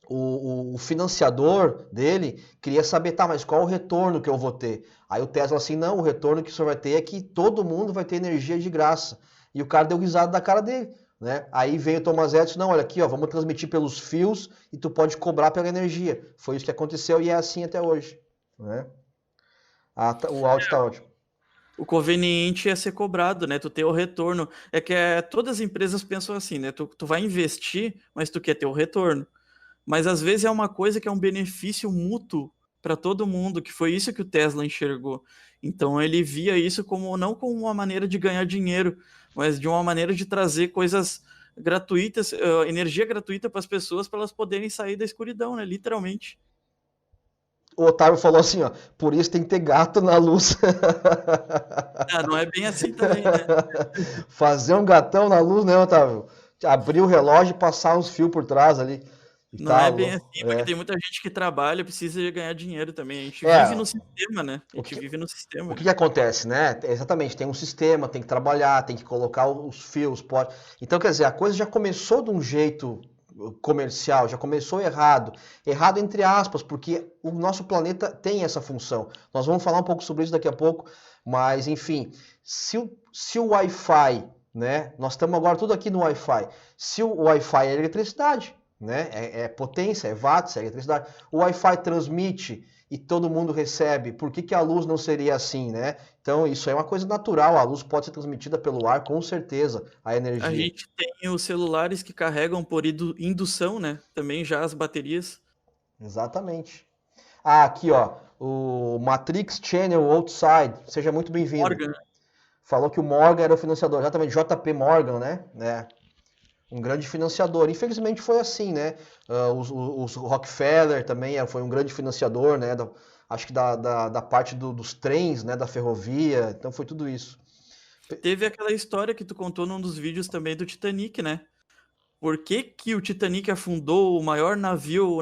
O financiador dele queria saber, tá, mas qual o retorno que eu vou ter? Aí o Tesla assim, não, o retorno que o senhor vai ter é que todo mundo vai ter energia de graça. E o cara deu risada da cara dele, né? Aí veio o Thomas Edison, não, olha aqui, ó, vamos transmitir pelos fios e tu pode cobrar pela energia. Foi isso que aconteceu e é assim até hoje, né? O áudio tá ótimo. O conveniente é ser cobrado, né? Tu ter o retorno. É que todas as empresas pensam assim, né? Tu vai investir, mas tu quer ter o retorno. Mas às vezes é uma coisa que é um benefício mútuo para todo mundo, que foi isso que o Tesla enxergou. Então ele via isso não como uma maneira de ganhar dinheiro, mas de uma maneira de trazer coisas gratuitas, energia gratuita para as pessoas, para elas poderem sair da escuridão, né? Literalmente. O Otávio falou assim, ó, por isso tem que ter gato na luz. Não é bem assim também, né? Fazer um gatão na luz, né, Otávio? Abrir o relógio e passar uns fios por trás ali. Não é bem assim, porque tem muita gente que trabalha, precisa ganhar dinheiro também. A gente vive no sistema, né? A gente vive no sistema. O que acontece, né? Exatamente, tem um sistema, tem que trabalhar, tem que colocar os fios. Então, quer dizer, a coisa já começou de um jeito comercial, já começou errado. Errado entre aspas, porque o nosso planeta tem essa função. Nós vamos falar um pouco sobre isso daqui a pouco, mas, enfim, se o Wi-Fi, né? Nós estamos agora tudo aqui no Wi-Fi. Se o Wi-Fi é eletricidade, né? É potência, é watts, é eletricidade. O Wi-Fi transmite e todo mundo recebe. Por que a luz não seria assim, né? Então isso é uma coisa natural. A luz pode ser transmitida pelo ar, com certeza, a energia. A gente tem os celulares que carregam por indução, né? Também já as baterias. Exatamente. Aqui, ó, o Matrix Channel Outside. Seja muito bem-vindo. Morgan. Falou que o Morgan era o financiador, exatamente, JP Morgan, né? Um grande financiador. Infelizmente foi assim, né? Os Rockefeller também foi um grande financiador, né? Acho que da parte dos trens, né? Da ferrovia. Então foi tudo isso. Teve aquela história que tu contou num dos vídeos também do Titanic, né? Por que o Titanic afundou, o maior navio,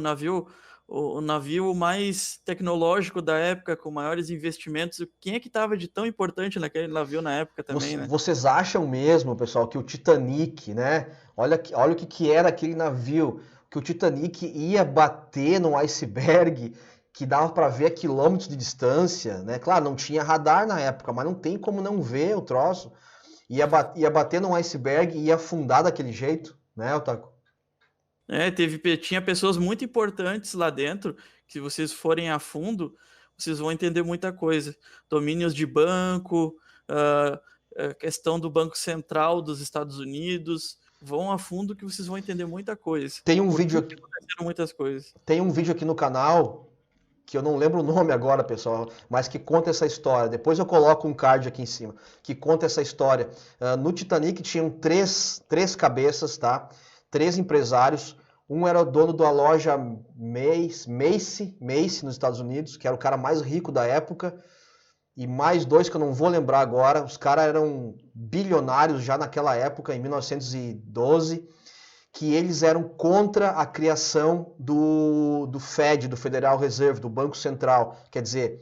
o navio mais tecnológico da época, com maiores investimentos? Quem é que estava de tão importante naquele navio na época também, né? Vocês acham mesmo, pessoal, que o Titanic, né? Olha o que era aquele navio, que o Titanic ia bater num iceberg que dava para ver a quilômetros de distância, né? Claro, não tinha radar na época, mas não tem como não ver o troço. Ia bater num iceberg e ia afundar daquele jeito, né, Otaku? Tinha pessoas muito importantes lá dentro, que se vocês forem a fundo, vocês vão entender muita coisa. Domínios de banco, questão do Banco Central dos Estados Unidos, vão a fundo que vocês vão entender muita coisa. Tem um vídeo aqui, aconteceram muitas coisas. Tem um vídeo aqui no canal, que eu não lembro o nome agora, pessoal, mas que conta essa história. Depois eu coloco um card aqui em cima, que conta essa história. No Titanic tinham três cabeças, tá? 3 empresários. Um era o dono da loja Macy nos Estados Unidos, que era o cara mais rico da época, e mais 2 que eu não vou lembrar agora. Os caras eram bilionários já naquela época, em 1912, que eles eram contra a criação do Fed, do Federal Reserve, do Banco Central. Quer dizer,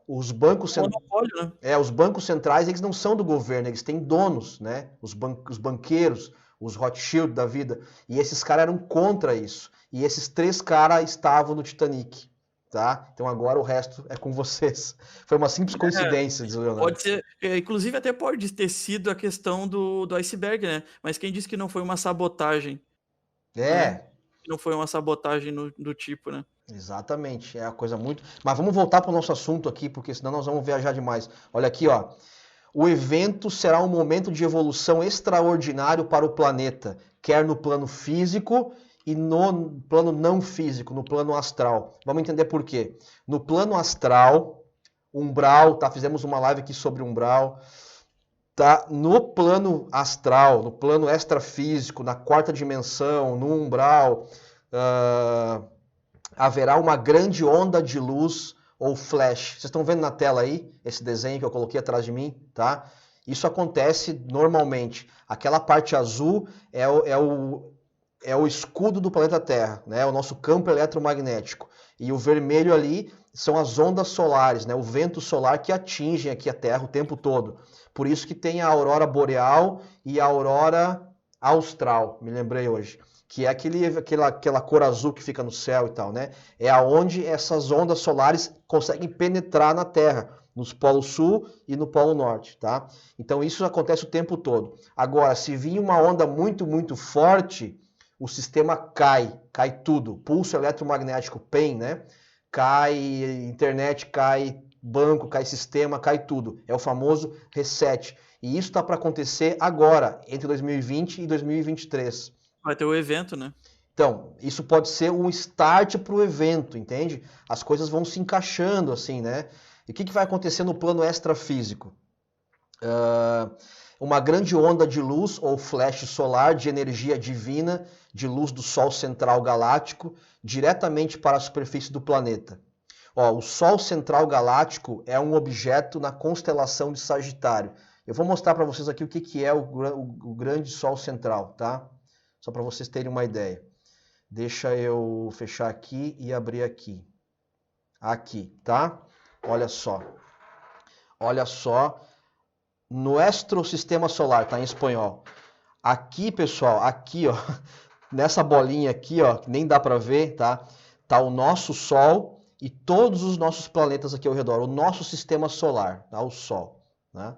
os bancos monopólio, né? Os bancos centrais, eles não são do governo, eles têm donos, né? Os banqueiros, os Rothschild da vida, e esses caras eram contra isso. E esses 3 caras estavam no Titanic, tá? Então agora o resto é com vocês. Foi uma simples coincidência, diz o Leonardo. Pode ser, inclusive até pode ter sido a questão do iceberg, né? Mas quem disse que não foi uma sabotagem? Né? Não foi uma sabotagem do tipo, né? Exatamente, é uma coisa muito... Mas vamos voltar para o nosso assunto aqui, porque senão nós vamos viajar demais. Olha aqui, ó. o evento será um momento de evolução extraordinário para o planeta, quer no plano físico e no plano não físico, no plano astral. Vamos entender por quê. No plano astral, umbral, tá? Fizemos uma live aqui sobre umbral. Tá? No plano astral, no plano extrafísico, na quarta dimensão, no umbral, haverá uma grande onda de luz ou flash. Vocês estão vendo na tela aí, esse desenho que eu coloquei atrás de mim, tá? Isso acontece normalmente. Aquela parte azul é o escudo do planeta Terra, né? O nosso campo eletromagnético. E o vermelho ali são as ondas solares, né? O vento solar que atinge aqui a Terra o tempo todo. Por isso que tem a aurora boreal e a aurora austral, me lembrei hoje. Que é aquela cor azul que fica no céu e tal, né? É aonde essas ondas solares conseguem penetrar na Terra, nos polos sul e no polo norte, tá? Então isso acontece o tempo todo. Agora, se vir uma onda muito, muito forte, o sistema cai tudo. Pulso eletromagnético, PEM, né? Cai internet, cai banco, cai sistema, cai tudo. É o famoso reset. E isso está para acontecer agora, entre 2020 e 2023. Vai ter o evento, né? Então, isso pode ser um start para o evento, entende? As coisas vão se encaixando assim, né? E o que vai acontecer no plano extrafísico? Uma grande onda de luz ou flash solar de energia divina, de luz do Sol central galáctico, diretamente para a superfície do planeta. O Sol central galáctico é um objeto na constelação de Sagitário. Eu vou mostrar para vocês aqui o que é o grande Sol central, tá? Só para vocês terem uma ideia. Deixa eu fechar aqui e abrir aqui. Aqui, tá? Olha só. Olha só. Nuestro sistema solar, tá em espanhol. Aqui, pessoal, aqui, ó, nessa bolinha aqui, ó, que nem dá para ver, tá? Tá o nosso Sol e todos os nossos planetas aqui ao redor, o nosso sistema solar, tá? O Sol, né?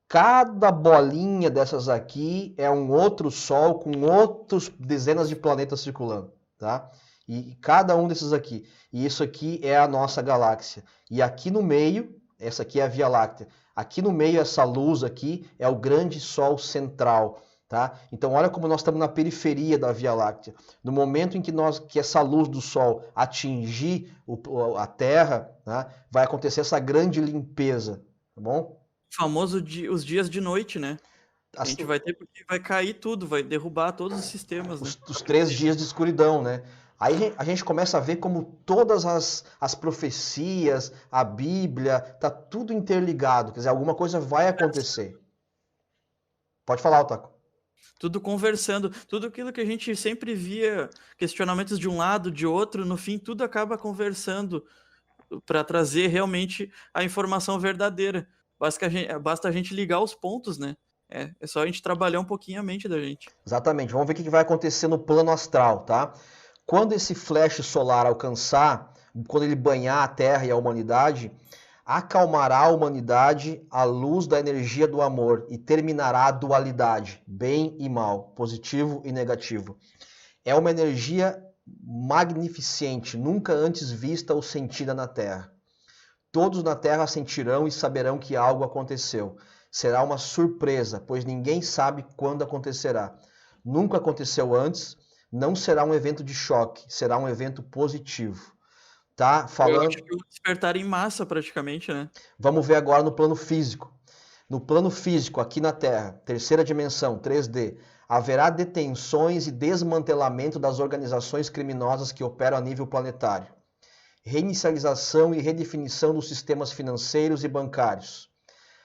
Cada bolinha dessas aqui é um outro Sol com outras dezenas de planetas circulando, tá? E cada um desses aqui. E isso aqui é a nossa galáxia. E aqui no meio, essa aqui é a Via Láctea. Aqui no meio, essa luz aqui é o grande Sol central, tá? Então olha como nós estamos na periferia da Via Láctea. No momento em que essa luz do Sol atingir a Terra, tá? Vai acontecer essa grande limpeza, tá bom? O famoso os dias de noite, né? A gente vai ter, porque vai cair tudo, vai derrubar todos os sistemas, né? Os 3 dias de escuridão, né? Aí a gente começa a ver como todas as profecias, a Bíblia, tá tudo interligado. Quer dizer, alguma coisa vai acontecer. Pode falar, Otaku. Tudo conversando. Tudo aquilo que a gente sempre via, questionamentos de um lado, de outro, no fim tudo acaba conversando para trazer realmente a informação verdadeira. Basta a gente ligar os pontos, né? É só a gente trabalhar um pouquinho a mente da gente. Exatamente. Vamos ver o que vai acontecer no plano astral, tá? Quando esse flash solar alcançar, quando ele banhar a Terra e a humanidade, acalmará a humanidade à luz da energia do amor e terminará a dualidade, bem e mal, positivo e negativo. É uma energia magnificente, nunca antes vista ou sentida na Terra. Todos na Terra sentirão e saberão que algo aconteceu. Será uma surpresa, pois ninguém sabe quando acontecerá. Nunca aconteceu antes. Não será um evento de choque, será um evento positivo. Tá? Eu acho que o despertar em massa, praticamente, né? Vamos ver agora no plano físico. No plano físico, aqui na Terra, terceira dimensão, 3D, haverá detenções e desmantelamento das organizações criminosas que operam a nível planetário. Reinicialização e redefinição dos sistemas financeiros e bancários.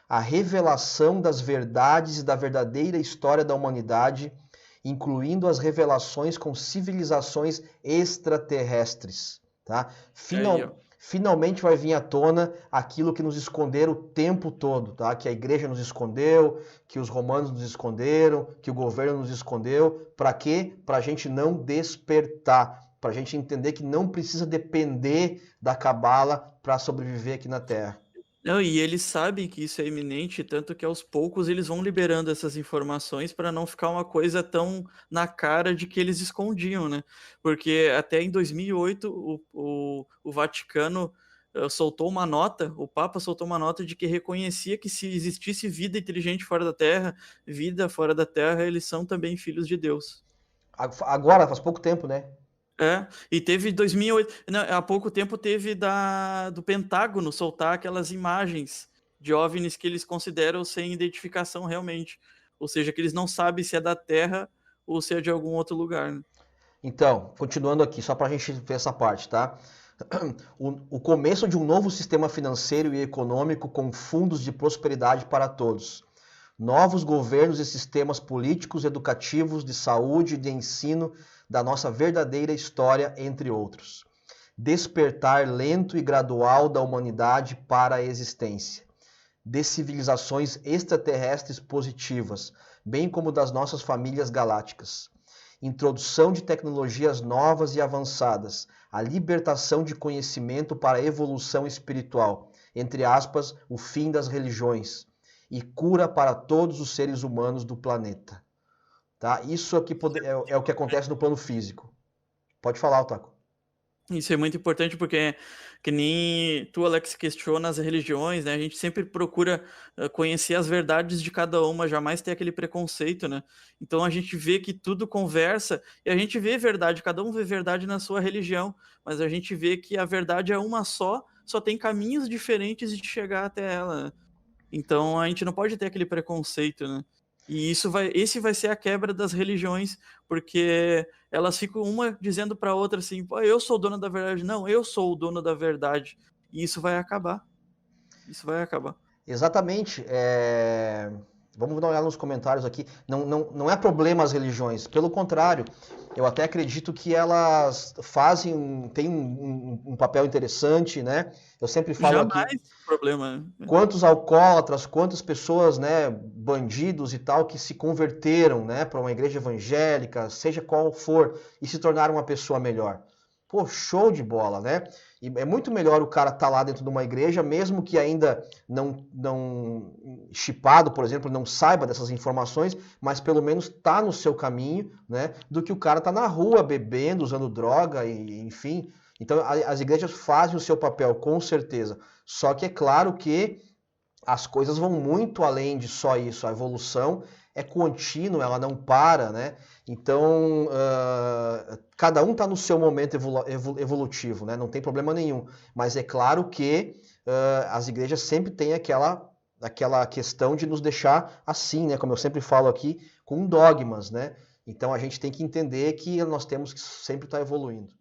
A revelação das verdades e da verdadeira história da humanidade, incluindo as revelações com civilizações extraterrestres. Tá? Finalmente vai vir à tona aquilo que nos esconderam o tempo todo, tá? Que a igreja nos escondeu, que os romanos nos esconderam, que o governo nos escondeu. Para quê? Para a gente não despertar, para a gente entender que não precisa depender da cabala para sobreviver aqui na Terra. Não, e eles sabem que isso é iminente, tanto que aos poucos eles vão liberando essas informações para não ficar uma coisa tão na cara de que eles escondiam, né? Porque até em 2008 o Vaticano soltou uma nota, o Papa soltou uma nota de que reconhecia que se existisse vida inteligente fora da Terra, vida fora da Terra, eles são também filhos de Deus. Agora, faz pouco tempo, né? E teve 2008, não, há pouco tempo teve do Pentágono soltar aquelas imagens de OVNIs que eles consideram sem identificação realmente. Ou seja, que eles não sabem se é da Terra ou se é de algum outro lugar. Né? Então, continuando aqui, só para a gente ver essa parte, tá? O começo de um novo sistema financeiro e econômico com fundos de prosperidade para todos. Novos governos e sistemas políticos, educativos, de saúde e de ensino da nossa verdadeira história, entre outros. Despertar lento e gradual da humanidade para a existência. De civilizações extraterrestres positivas, bem como das nossas famílias galácticas. Introdução de tecnologias novas e avançadas, a libertação de conhecimento para a evolução espiritual, entre aspas, o fim das religiões, e cura para todos os seres humanos do planeta. Tá? Isso aqui é o que acontece no plano físico. Pode falar, Otaku. Isso é muito importante porque, que nem tu, Alex, questiona as religiões, né? A gente sempre procura conhecer as verdades de cada uma, jamais ter aquele preconceito, né? Então a gente vê que tudo conversa e a gente vê verdade, cada um vê verdade na sua religião, mas a gente vê que a verdade é uma só tem caminhos diferentes de chegar até ela, né? Então a gente não pode ter aquele preconceito, né? E esse vai ser a quebra das religiões, porque elas ficam uma dizendo para a outra assim, eu sou o dono da verdade. Não, eu sou o dono da verdade. E isso vai acabar. Isso vai acabar. Exatamente. Vamos dar uma olhada nos comentários aqui. Não é problema as religiões, pelo contrário, eu até acredito que elas têm um papel interessante, né? Eu sempre falo Jamais aqui. Problema. Quantos alcoólatras, quantas pessoas, né, bandidos e tal, que se converteram, né, para uma igreja evangélica, seja qual for, e se tornaram uma pessoa melhor. Pô, show de bola, né? E é muito melhor o cara estar lá dentro de uma igreja, mesmo que ainda não chipado, por exemplo, não saiba dessas informações, mas pelo menos tá no seu caminho, né? Do que o cara tá na rua bebendo, usando droga, e enfim. Então as igrejas fazem o seu papel, com certeza. Só que é claro que as coisas vão muito além de só isso. A evolução é contínua, ela não para, né? Então, cada um está no seu momento evolutivo, né? Não tem problema nenhum. Mas é claro que as igrejas sempre têm aquela questão de nos deixar assim, né? Como eu sempre falo aqui, com dogmas, né? Então a gente tem que entender que nós temos que sempre estar evoluindo.